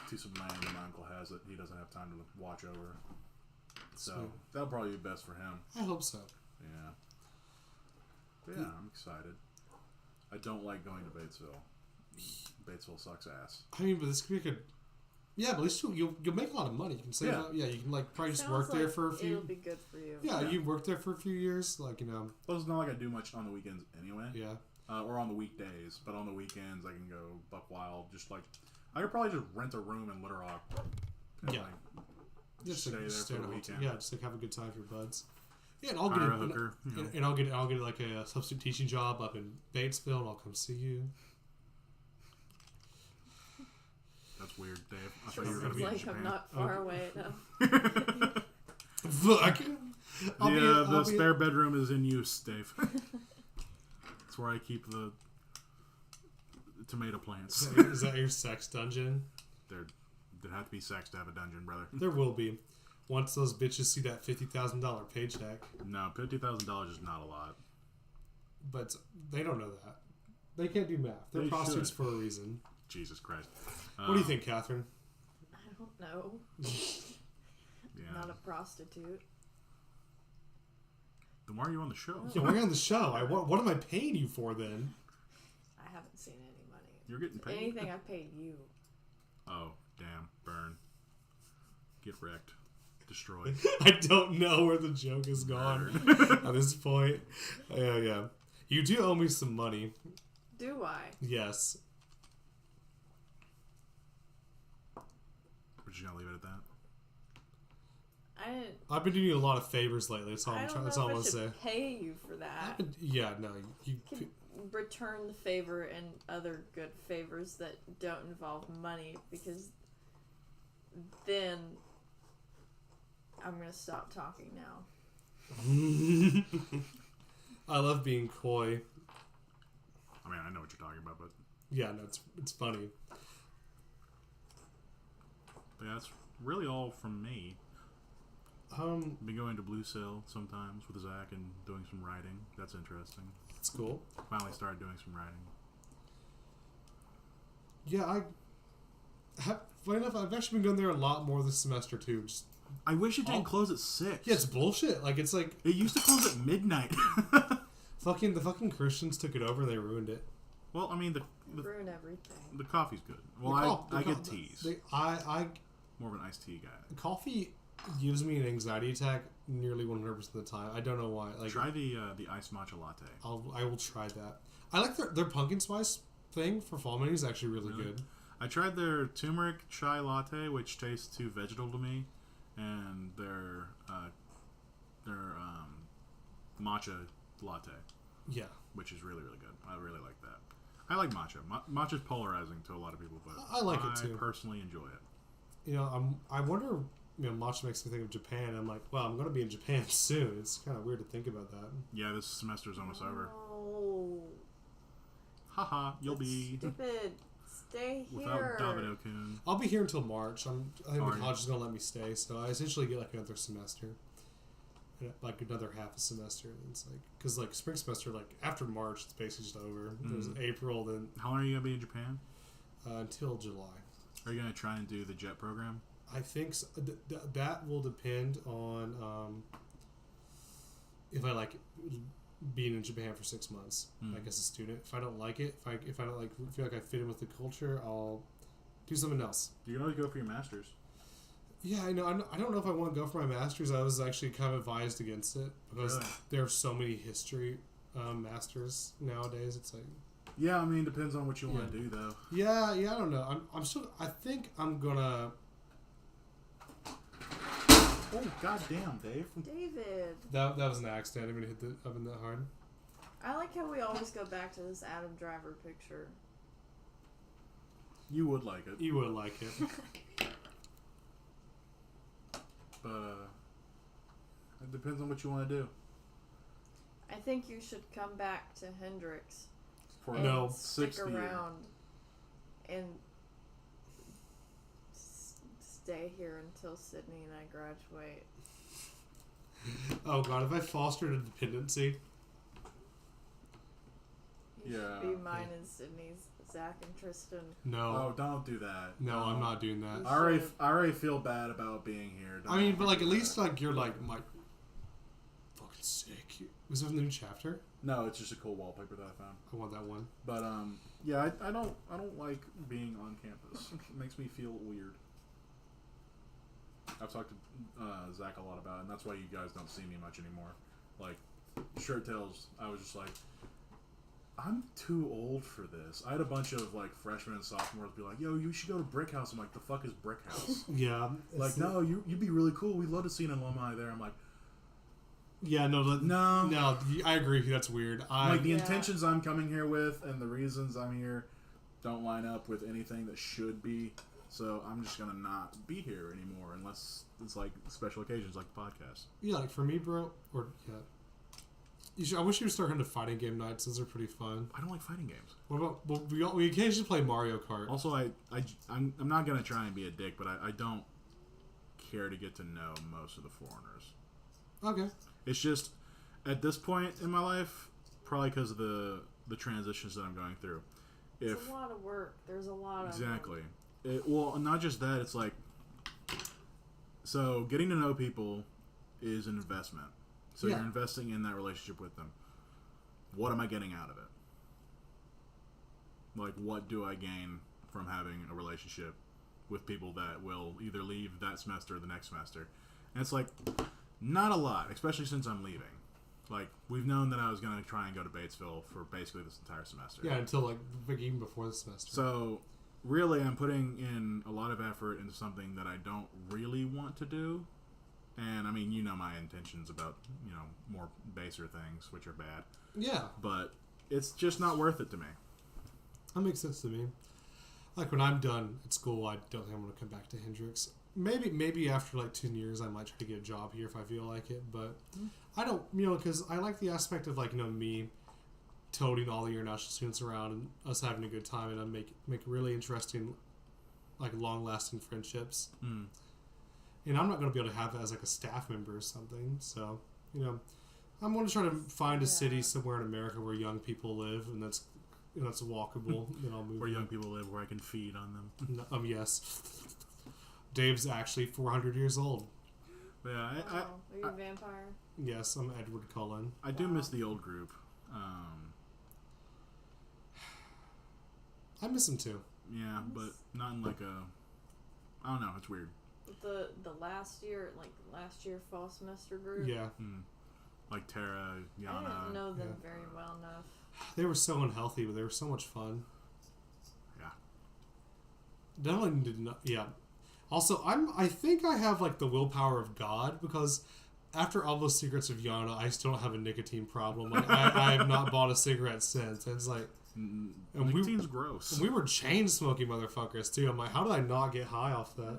to some land that my uncle has that he doesn't have time to watch over. So Sweet. that'll probably be best for him. I hope so. Yeah. But yeah, I'm excited. I don't like going to Batesville. Batesville sucks ass. I mean, but this could be a good. Yeah, but at least you'll make a lot of money. You can save up. Yeah, you can like probably just work there for a few. It'll be good for you. Yeah, you work there for a few years, like Plus, it's not like I do much on the weekends anyway. Yeah. Or on the weekdays, but on the weekends I can go buck wild. Just like I could probably just rent a room in Little Rock. And, Yeah. Just stay there for the weekend. Yeah, just like have a good time for your buds. Yeah, and I'll Hire get a hooker. and I'll get like a substitute teaching job up in Batesville, and I'll come see you. That's weird, Dave. I thought you were going to be in Like Japan. I'm not far away enough. Fuck. The spare bedroom is in use, Dave. That's where I keep the tomato plants. Is that your sex dungeon? There'd have to be sex to have a dungeon, brother. There will be. Once those bitches see that $50,000 paycheck. No, $50,000 is not a lot. But they don't know that. They can't do math. They're They prostitutes should. for a reason. Jesus Christ. What do you think, Catherine? I don't know. Yeah. Not a prostitute. Then why are you on the show? Yeah, we're on the show. What am I paying you for then? I haven't seen any money. You're getting paid? Anything I paid you. Oh, damn. Burn. Get wrecked. Destroyed. I don't know where the joke has gone at this point. Yeah. You do owe me some money. Do I? Yes. We're just gonna leave it at that. I didn't. I've been doing you a lot of favors lately. That's all I I'm don't trying. know That's if all I'm I gonna should say. pay you for that. Yeah, no. You Can return the favor and other good favors that don't involve money, because then I'm gonna stop talking now. I love being coy. I mean, I know what you're talking about, but Yeah, no, it's funny. yeah, that's really all from me. Been going to Blue Sail sometimes with Zach and doing some writing. That's interesting. It's cool. Finally started doing some writing. Yeah, funny enough, I've actually been going there a lot more this semester too. Just I wish it didn't close at 6. yeah, it's bullshit. Like it's like It used to close at midnight. the fucking Christians took it over and they ruined it. Well, I mean, the Ruin everything. the coffee's good. Well, I get teas. I More of an iced tea guy. coffee gives me an anxiety attack nearly 100% of the time. I don't know why. Like Try the iced matcha latte. I will try that. I like their pumpkin spice thing for fall menus. Actually, really good. I tried their turmeric chai latte, which tastes too vegetal to me, and their matcha latte, Yeah, which is really, really good. I really like that. I like matcha. Matcha's polarizing to a lot of people, but I like it too. I personally enjoy it. you know, I wonder. You know, matcha makes me think of Japan. I'm like, well, I'm going to be in Japan soon. It's kind of weird to think about that. Yeah, this semester's almost over. Oh, Haha, you'll be stupid. Stay here. without Davido-kun. I'll be here until March. I think Are the you? college is going to let me stay, so I essentially get like another semester, like another half a semester. And it's like because like spring semester, like after March, it's basically just over. There's April, then How long are you going to be in Japan? until July. Are you going to try and do the JET program? I think so. That will depend on if I like being in Japan for 6 months, like as a student. If I don't like it, if I don't like feel like I fit in with the culture, I'll do something else. You can always go for your master's. Yeah, I know. I don't know if I want to go for my master's. I was actually kind of advised against it because Really? there are so many history masters nowadays. It's like Yeah, I mean, depends on what you want to do, though. yeah. I don't know. I'm still. I think I'm gonna. Oh, goddamn, Dave. David. That was an accident. I didn't mean to hit the oven that hard. I like how we always go back to this Adam Driver picture. You would like it. You would like it. But, it depends on what you want to do. I think you should come back to Hendrix For and No. stick 6th year. around and stay here until Sydney and I graduate. Oh god, if I fostered a dependency. You Yeah. should be mine and Sydney's, Zach and Tristan. No. Oh, don't do that. No, I'm not doing that. I already feel bad about being here. I mean, but like at least like you're like my fucking sick. Was there a new chapter? No, it's just a cool wallpaper that I found. I want that one. But yeah, I don't like being on campus. It makes me feel weird. I've talked to Zach a lot about it, and that's why you guys don't see me much anymore. Like Shirt Tails, I was just like, I'm too old for this. I had a bunch of like freshmen and sophomores be like, "Yo, you should go to Brick House." I'm like, "The fuck is Brick House?" Yeah. Like, no, you'd be really cool. We'd love to see an alumni there. I'm like, Yeah, no. No. I agree with you. That's weird. like the Yeah. intentions I'm coming here with and the reasons I'm here don't line up with anything that should be. So I'm just gonna not be here anymore unless it's like special occasions, like the podcast. Yeah, like for me, bro. Or yeah. I wish you would start going to fighting game nights. Those are pretty fun. I don't like fighting games. What about? Well, we occasionally play Mario Kart. Also, I'm not gonna try and be a dick, but I don't care to get to know most of the foreigners. Okay. It's just at this point in my life, probably because of the transitions that I'm going through. It's a lot of work. There's a lot of exactly. Well, not just that. It's like So getting to know people is an investment. So Yeah. you're investing in that relationship with them. What am I getting out of it? Like, what do I gain from having a relationship with people that will either leave that semester or the next semester? And it's like, not a lot, especially since I'm leaving. Like, we've known that I was going to try and go to Batesville for basically this entire semester. Yeah, until like even before the semester. So, really, I'm putting in a lot of effort into something that I don't really want to do. And, I mean, you know my intentions about, you know, more baser things, which are bad. Yeah, But it's just not worth it to me. that makes sense to me. Like when I'm done at school, I don't think I'm going to come back to Hendrix. Maybe after like 10 years, I might try to get a job here if I feel like it. But I don't, because I like the aspect of like, me toting all the international students around and us having a good time, and I make really interesting, like long-lasting friendships. Mm. And I'm not going to be able to have it as like a staff member or something. So, I'm going to try to find a city somewhere in America where young people live, and that's walkable. Then I'll move. Where young people live, where I can feed on them. No, yes. Dave's actually 400 years old. But yeah, Are you a vampire? Yes, I'm Edward Cullen. I do miss the old group. I miss him too. Yeah, but not in like a... I don't know, it's weird. The last year fall semester group. Yeah. Like Tara, I Yana. didn't know them Yeah. very well enough. They were so unhealthy, but they were so much fun. Yeah. Definitely did not. Yeah. Also, I think I have like the willpower of God, because after all those secrets of Yana, I still don't have a nicotine problem. Like I have not bought a cigarette since. And it's like, and Nicotine's gross. we were chain smoking motherfuckers too. I'm like, how did I not get high off that?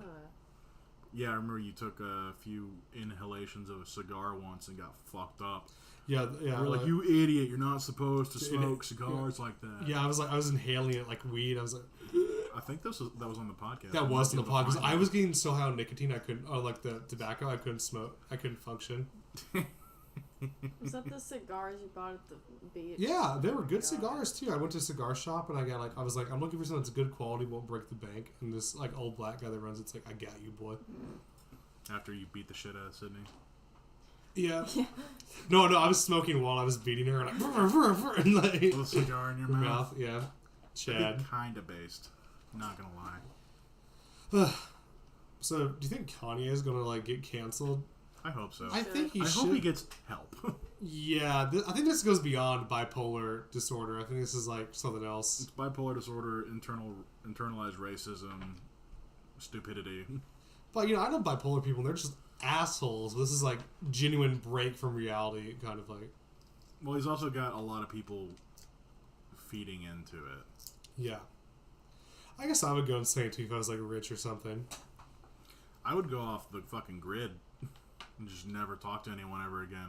Yeah, I remember you took a few inhalations of a cigar once and got fucked up. Yeah. You were like, you idiot! You're not supposed to smoke cigars yeah. like that. Yeah, I was inhaling it like weed. I was like, I think that was on the podcast. that was in the podcast. I was getting so high on nicotine, I couldn't. Or like the tobacco, I couldn't smoke. I couldn't function. Was that the cigars you bought at the beach? Yeah, they were good cigars too. I went to a cigar shop and I was like, I'm looking for something that's good quality, won't break the bank. And this like old black guy that runs it's like, I got you, boy. After you beat the shit out of Sydney. Yeah. No, I was smoking while I was beating her, and and like With a cigar in your mouth. Yeah. Chad. Kind of based. Not gonna lie. So, do you think Kanye is gonna like get canceled? I hope so. I think he I should. hope he gets help. Yeah, I think this goes beyond bipolar disorder. I think this is like something else. It's bipolar disorder, internalized racism, stupidity. But I know bipolar people, and they're just assholes. This is like genuine break from reality, kind of like. Well, he's also got a lot of people feeding into it. Yeah. I guess I would go insane too if I was like rich or something. I would go off the fucking grid and just never talk to anyone ever again.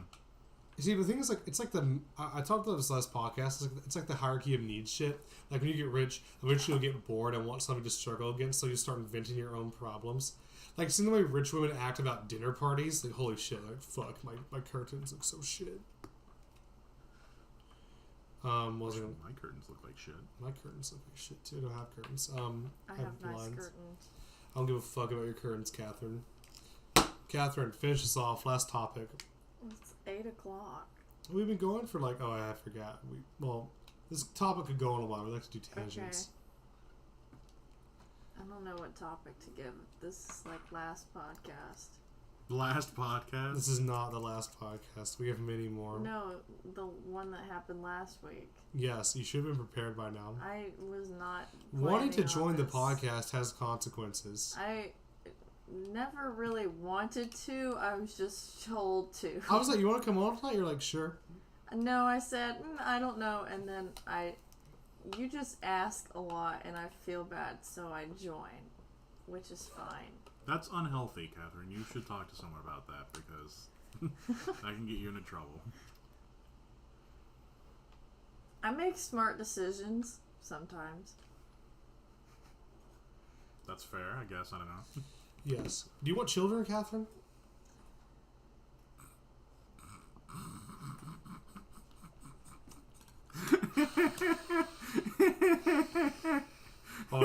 You see, the thing is, like, it's like I talked about this last podcast. It's like the hierarchy of needs shit. Like, when you get rich, eventually you'll get bored and want something to struggle against, so you start inventing your own problems. Like, seeing the way rich women act about dinner parties, like, holy shit, like, fuck, my curtains look so shit. Wasn't My curtains look like shit. my curtains look like shit too. I don't have curtains. I have nice blinds. curtains. I don't give a fuck about your curtains, Catherine. Catherine, finish us off. Last topic. It's 8 o'clock. We've been going for like, I forgot. This topic could go on a while. We like to do tangents. I don't know what topic to give. This is like last podcast. Last podcast? This is not the last podcast. We have many more. No, the one that happened last week. Yes, you should have been prepared by now. I was not Wanting to planning on join the this. podcast has consequences. I never really wanted to. I was just told to. I was like, you want to come on tonight? You're like, sure. No, I said, I don't know. And then you just ask a lot and I feel bad, so I join, which is fine. That's unhealthy, Catherine. You should talk to someone about that because that can get you into trouble. I make smart decisions sometimes. That's fair, I guess. I don't know. Yes. Do you want children, Catherine? Hold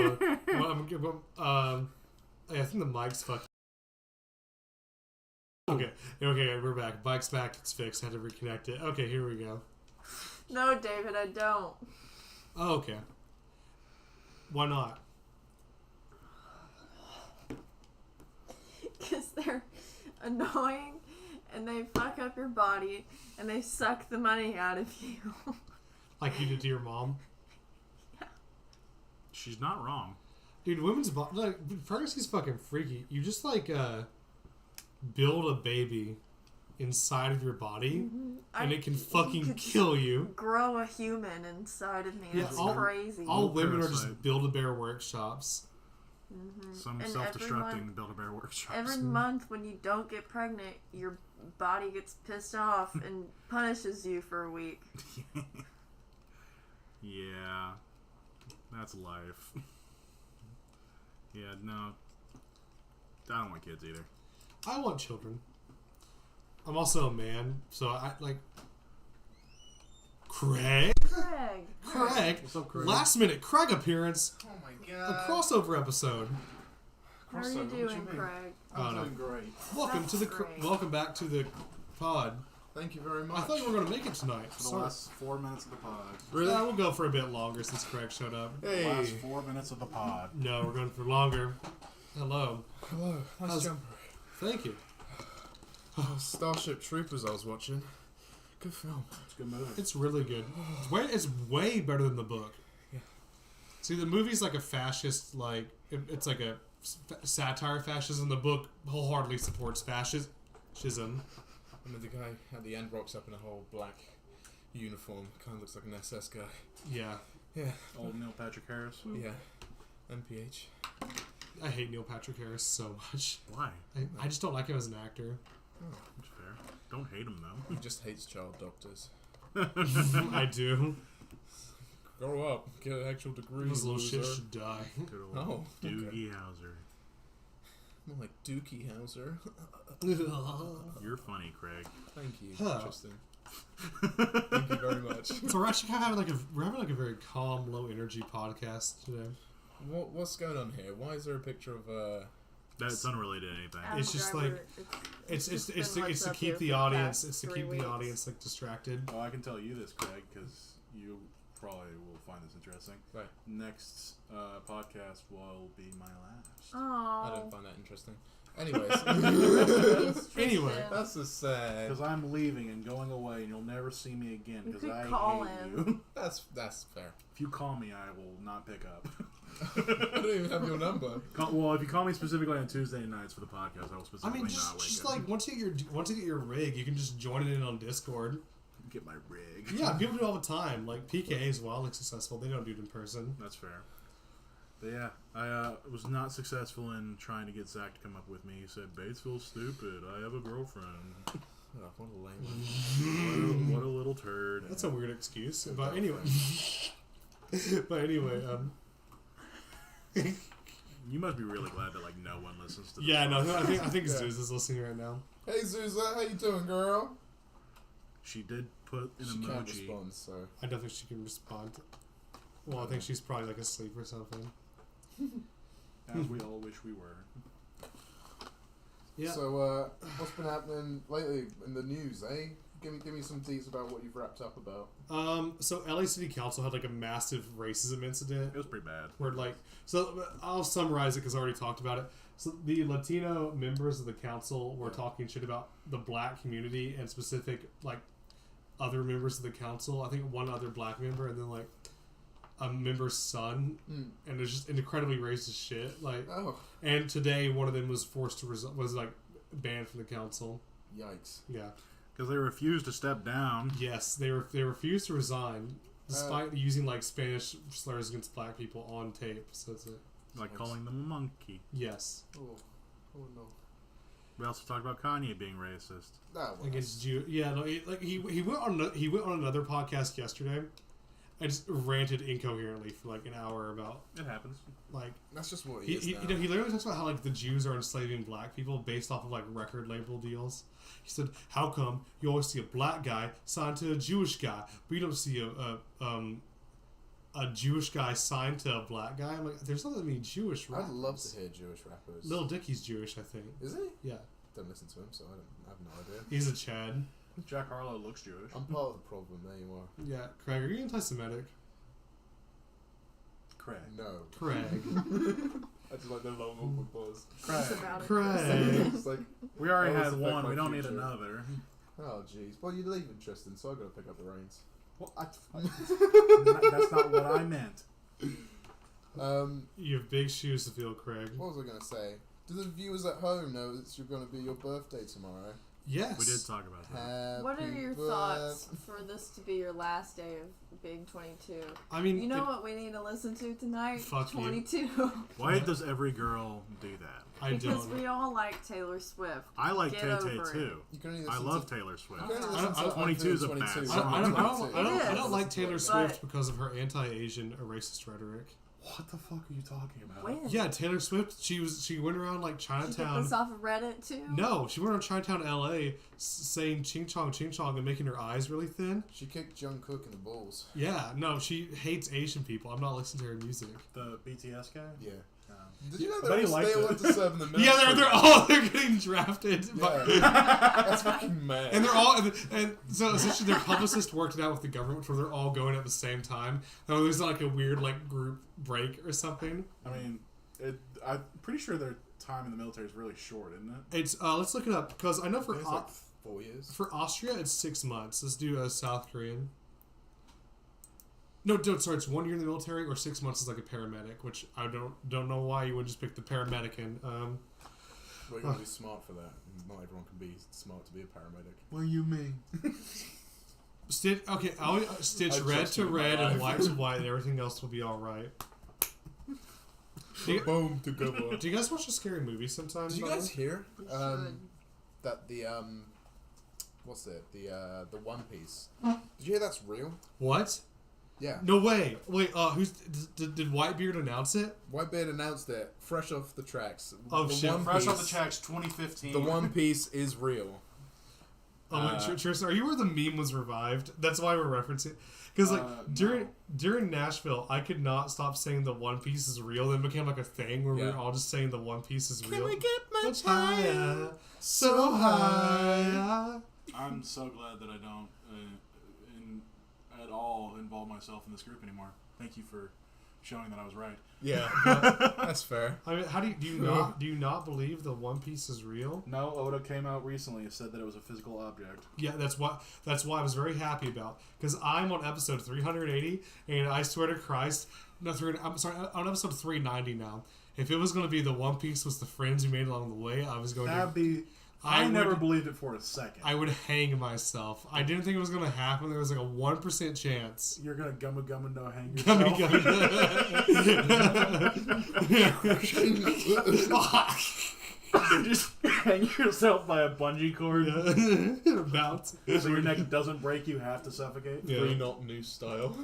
on. I think the mic's fucked. Okay, we're back. Bike's back. It's fixed. Had to reconnect it. Okay, here we go. No, David, I don't. Oh, okay. Why not? Because they're annoying and they fuck up your body and they suck the money out of you. Like you did to your mom? She's not wrong. Dude, women's body, like, pregnancy's fucking freaky. You just, like, build a baby inside of your body, and it can fucking kill you. Grow a human inside of me. That's crazy. All women are just Build-A-Bear workshops. Some And self-destructing Build-A-Bear workshops. Every month when you don't get pregnant, your body gets pissed off and punishes you for a week. Yeah. That's life. Yeah, no. I don't want kids either. I want children. I'm also a man, so I, like... Craig? What's up, Craig? Last minute Craig appearance. Oh my A god. crossover episode. How are you doing, Craig? I'm no. doing great. Welcome That's to the great. welcome back to the pod. Thank you very much. I thought you were going to make it tonight. For the Sorry. last 4 minutes of the pod. Really? Yeah, we'll go for a bit longer since Craig showed up. Hey. The last 4 minutes of the pod. No, we're going for longer. Hello. Hello. Nice How's- jumper. Thank you. Oh, Starship Troopers I was watching. Good film. It's a good movie. It's really good. It's way better than the book. Yeah. See, the movie's like a fascist, like, it's like a satire of fascism. The book wholeheartedly supports fascism. I mean, the guy at the end rocks up in a whole black uniform. Kind of looks like an SS guy. Yeah. Yeah. Old Neil Patrick Harris. Yeah. MPH. I hate Neil Patrick Harris so much. Why? I just don't like him as an actor. That's fair. Don't hate him, though. He just hates child doctors. I do. Grow up. Get an actual degree. Those little shit loser. should die. Good old Oh, okay. Doogie Howser. More like Dookie Howser. You're funny, Craig. Thank you, Huh. Tristan. Thank you very much. So we're actually kind of having a very calm, low energy podcast today. What's going on here? Why is there a picture of That's unrelated to anything. It's just like- It's to keep the audience. It's to keep the audience like distracted. Oh, I can tell you this, Craig, because you probably will find this interesting. Right. Next podcast will be my last. I don't Oh. find that interesting. Anyways, Anyway. that's a sad. Because I'm leaving and going away, and you'll never see me again. You Because could I call hate him. you. That's fair. If you call me, I will not pick up. I don't even have your number. Well, if you call me specifically on Tuesday nights for the podcast, I will I specifically mean, not wake just up. like once you get your rig, you can just join it in on Discord. Get my rig. Yeah, people do it all the time. Like PK is wildly successful. They don't do it in person. That's fair. But yeah, I was not successful in trying to get Zach to come up with me. He said, Batesville's stupid. I have a girlfriend. Oh, what a lame one. What a little turd. That's a weird excuse. But anyway. You must be really glad that like no one listens to this. Yeah, no, podcast. I think Yeah. Zeus is listening right now. Hey Zuza, how you doing, girl? She did put an She can't emoji. respond, so I don't think she can respond. Well, I think she's probably like asleep or something. As we all wish we were. Yeah. So, what's been happening lately in the news, eh? Give me some deets about what you've wrapped up about. So LA City Council had like a massive racism incident. It was pretty bad. Where so I'll summarize it because I already talked about it. So the Latino members of the council were talking shit about the black community and specific like other members of the council. I think one other black member and then like a member's son, and it's just incredibly racist shit. Like, and today one of them was forced to was like banned from the council. Yikes! Yeah, because they refused to step down. Yes, they refused to resign despite using like Spanish slurs against black people on tape. So it's like calling them a monkey. Yes. Oh no. We also talked about Kanye being racist against Jew. Yeah, no, he went on another podcast yesterday. I just ranted incoherently for like an hour about. It happens. Like that's just what he literally talks about how like the Jews are enslaving black people based off of like record label deals. He said, "How come you always see a black guy signed to a Jewish guy, but you don't see a Jewish guy signed to a black guy?" I'm like, "There's nothing to mean Jewish rappers." I'd love to hear Jewish rappers. Lil Dicky's Jewish, I think. Is he? Yeah. don't listen to him, so I have no idea. He's a Chad. Jack Harlow looks Jewish. I'm part of the problem. There you are. Yeah, Craig, are you anti-Semitic? Craig. No. Craig. I just like the long awkward pause. It's Craig. about it. Craig. It's like, We already That had was affect one. my We don't need future. another. oh jeez. Well, you leave interesting, so I got to pick up the reins. Well, that's not what I meant. You have big shoes to fill, Craig. What was I going to say? Do the viewers at home know it's going to be your birthday tomorrow? Yes. We did talk about that. What are Happy your thoughts for this to be your last day of Big 22? I mean, You know what we need to listen to tonight? Fuck you. 22. Why does every girl do that? I Because don't. we all like Taylor Swift. I like Get Tay over Tay it. too. You can only I listen love to, Taylor Swift. you can only I listen don't- to 22 is a 22. bad I song. don't It is. like Taylor But- Swift because of her anti-Asian or racist rhetoric. What the fuck are you talking about? When? Yeah, Taylor Swift. She went around like Did you get Chinatown. this off of Reddit too? No, she went around Chinatown, L.A. Saying ching chong, and making her eyes really thin. She kicked Jungkook in the balls. Yeah, no, she hates Asian people. I'm not listening to her music. The BTS guy? Yeah. Um, Did you know I bet he they liked want it. to serve in the military? Yeah, they're getting drafted. But, Yeah. That's fucking mad. and they're all and so essentially their publicist worked it out with the government where they're all going at the same time. Oh, there's like a weird like group break or something. I mean, I'm pretty sure their time in the military is really short, isn't it? It's let's look it up because I know It's like 4 years. for Austria it's 6 months. Let's do a South Korean. No, sorry, it's 1 year in the military or 6 months is like a paramedic, which I don't know why you wouldn't just pick the paramedic in. Well, you gotta be smart for that. Not everyone can be smart to be a paramedic. What do you mean? Stitch stitch I red trust to you in my red and life. white to white, and everything else will be all right. Do you- Boom together. Do you guys watch a scary movie sometimes? Did you by the guys way? hear You should. that the what's it the One Piece? Did you hear that's real? What? Yeah. No way. Wait, did Whitebeard announce it? Whitebeard announced it fresh off the tracks. Oh, the shit. One Fresh Piece, off the tracks, 2015. The One Piece is real. Oh, wait, Tristan, are you where the meme was revived? That's why we're referencing. Because like during Nashville, I could not stop saying the One Piece is real. Then it became like a thing where we were all just saying the One Piece is real. Can we get Much higher, so high. I'm so glad that I don't at all involve myself in this group anymore. Thank you for showing that I was right. Yeah, that's fair. I mean, how do you not believe the One Piece is real? No, Oda came out recently and said that it was a physical object. Yeah, that's why I was very happy about, because I'm on episode 380, and I swear to Christ, I'm sorry, on episode 390 now. If it was going to be the One Piece was the friends you made along the way, I was going That'd to. be. I never believed it for a second. I would hang myself. I didn't think it was going to happen. There was like a 1% chance. You're gonna gumma no hang Gummy, yourself. You just hang yourself by a bungee cord, About. so your neck doesn't break. You have to suffocate. Yeah. 3-knot noose style.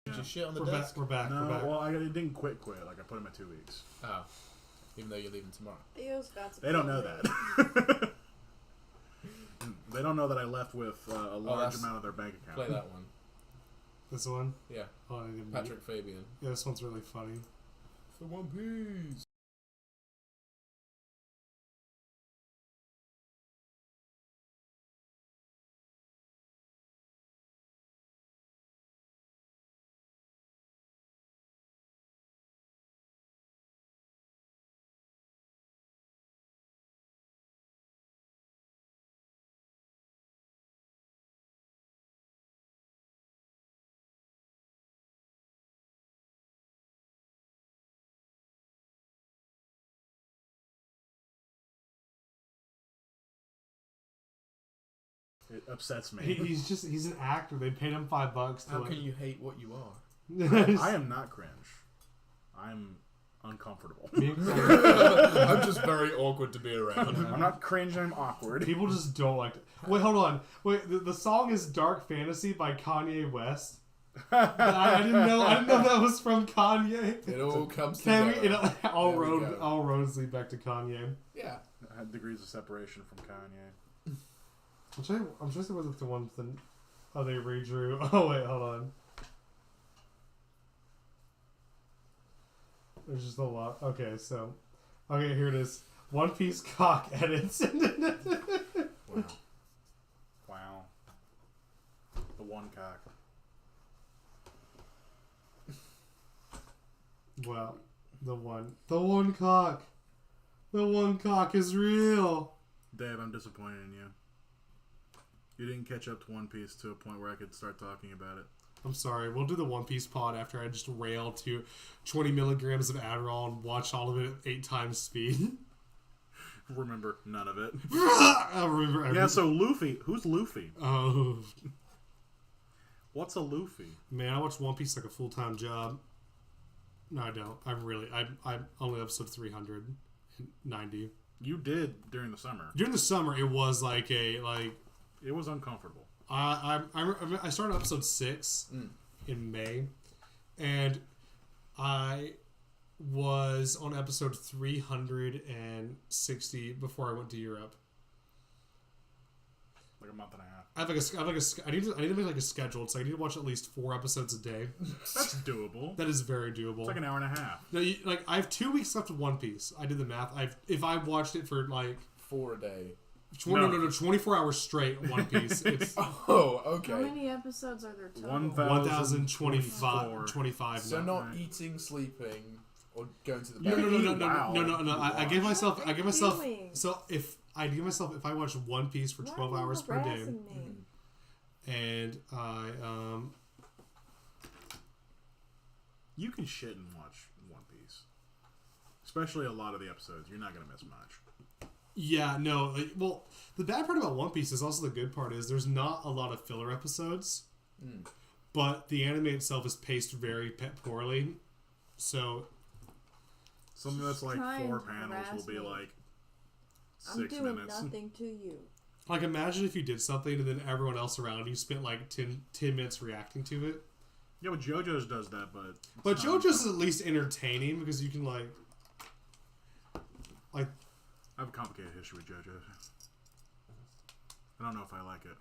Did you shit on the We're back. desk? We're back. No, We're back. well, it didn't quit. Like I put him at 2 weeks. Oh. even though you're leaving tomorrow. Theo's got to They don't know play. that. They don't know that I left with a large that's- amount of their bank account. Play that one. This one? Yeah. Oh, I didn't Patrick Fabian. Yeah, this one's really funny. For One Piece. It upsets me. He's an actor. They paid him $5 to How like, can you hate what you are? I am not cringe. I'm uncomfortable. I'm just very awkward to be around. I'm not cringe. I'm awkward. People just don't like it. Wait, hold on. Wait, the song is "Dark Fantasy" by Kanye West. I didn't know. I didn't know that was from Kanye. It all comes Can together. we, There we go. all roads lead back to Kanye. Yeah. I had degrees of separation from Kanye. I'm trying to see what the ones that they redrew. Oh wait, hold on. There's just a lot. Okay, here it is. One Piece cock edits. Wow. Wow. The one cock. Well, the one cock is real. Dave, I'm disappointed in you. You didn't catch up to One Piece to a point where I could start talking about it. I'm sorry. We'll do the One Piece pod after I just rail to 20 milligrams of Adderall and watch all of it at 8 times speed. Remember none of it. I remember everything. Yeah, so Luffy. Who's Luffy? Oh, What's a Luffy? man, I watch One Piece like a full-time job. No, I don't. I'm only episode 390. You did during the summer. During the summer, it was like It was uncomfortable. I started episode 6 in May, and I was on episode 360 before I went to Europe. Like a month and a half. I need to make like a schedule. So I need to watch at least 4 episodes a day. That's doable. That is very doable. It's like an hour and a half. No, I have 2 weeks left of One Piece. I did the math. If I watched it for like 4 a day. 24 hours straight One Piece. It's Oh, okay. How many episodes are there total? 1,025 So now. not eating, sleeping, or going to the No, bathroom. no. I give myself. What are you doing? So if I watch One Piece for 12 Why are you hours per day, harassing me? and I You can shit and watch One Piece. Especially a lot of the episodes. You're not going to miss much. yeah, no. Well, the bad part about One Piece is also the good part is there's not a lot of filler episodes, but the anime itself is paced very poorly. So Something that's like Trying 4 to panels harass will be me. like I'm 6 doing minutes. nothing to you. like imagine if you did something and then everyone else around you spent like 10 minutes reacting to it. Yeah, but JoJo's does that, but... But JoJo's is at least entertaining because you can like I have a complicated history with JoJo. I don't know if I like it.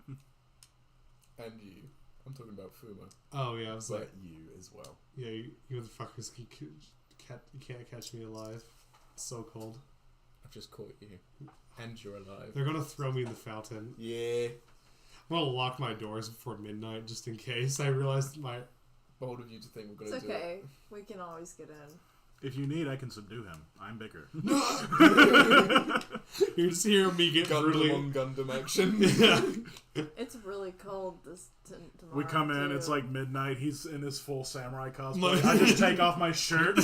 And you. I'm talking about Fuma. oh yeah, I was But like you as well. yeah, you motherfuckers you can't catch me alive. It's so cold. I've just caught you. And you're alive. They're gonna throw me in the fountain. Yeah. I'm gonna lock my doors before midnight just in case. I realized my Bold of you to think we're It's going to do it. okay. We can always get in. If you need, I can subdue him. I'm bigger. you're just hearing me get Gundam really on Gundam action. It's really cold tomorrow. We come in, too. it's like midnight. He's in his full samurai cosplay. My- I just take off my shirt.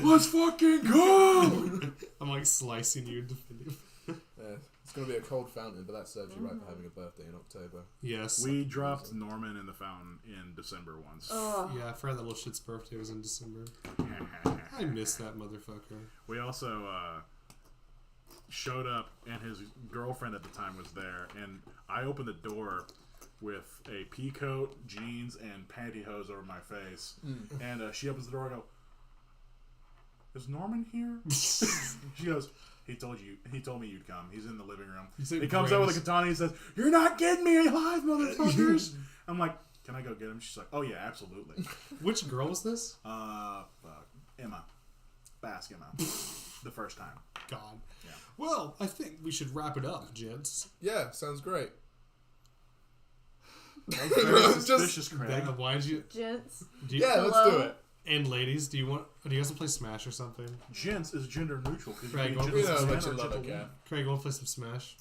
Let's fucking go! I'm like slicing you and defending. Yeah, it's going to be a cold fountain, but that serves you right for having a birthday in October. Yes. We dropped Norman in the fountain in December once. Ugh. Yeah, I forgot that little shit's birthday was in December. I miss that motherfucker. We also showed up, and his girlfriend at the time was there, and I opened the door with a pea coat, jeans, and pantyhose over my face. And she opens the door and I go, is Norman here? She goes, he told me you'd come. He's in the living room. He comes out with a katana. He says, "You're not getting me alive, motherfuckers." I'm like, "Can I go get him?" She's like, "Oh yeah, absolutely." Which girl was this? Emma. Bask Emma. The first time. God. Yeah. Well, I think we should wrap it up, gents. Yeah, sounds great. Very suspicious, Craig. Why did you? Gents. Yeah, let's do it. And ladies, do you guys want to play Smash or something? Gents is gender neutral. Because Craig, you can We be a know gentleman what you or a love, gentlewoman. okay. Craig, want to play some Smash?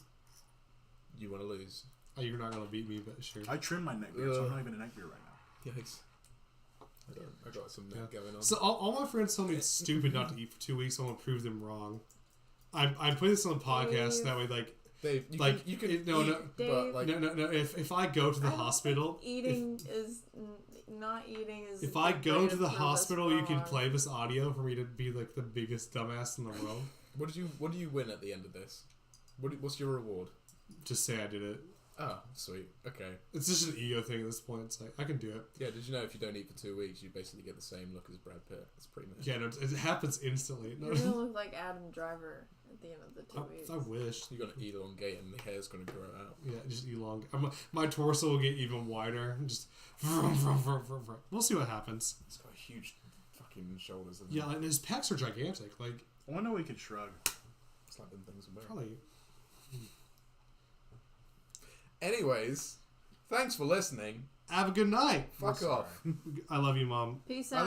You want to lose? Oh, you're not gonna beat me, but sure. I trimmed my neck beard, so I'm not even a neck beard right now. Yikes. I got some neck going on. So all my friends told me it's stupid not to eat for 2 weeks. I want to prove them wrong. I'm putting this on the podcast Dave. that way, like, Dave, like, you can no, eat, no, but like, no. If I go to the I don't hospital, think eating is not eating is. if I go to the prove us hospital, you can wrong. play this audio for me to be like the biggest dumbass in the world. what do you win at the end of this? What's your reward? Just say I did it. Oh, sweet. Okay. It's just an ego thing at this point. It's like I can do it. Yeah, did you know if you don't eat for 2 weeks, you basically get the same look as Brad Pitt? That's pretty much. Yeah, no, it happens instantly. No, You're gonna look like Adam Driver at the end of the 2 weeks. I wish. You're going to elongate and the hair's going to grow out. Yeah, just elongate. My torso will get even wider. Just vroom, vroom, vroom, vroom, vroom. We'll see what happens. It's got huge fucking shoulders. Doesn't Yeah, it? and his pecs are gigantic. Like, I wonder we could shrug. It's like them things about. probably. Anyways, thanks for listening. Have a good night. Fuck off. I love you, Mom. Peace I out.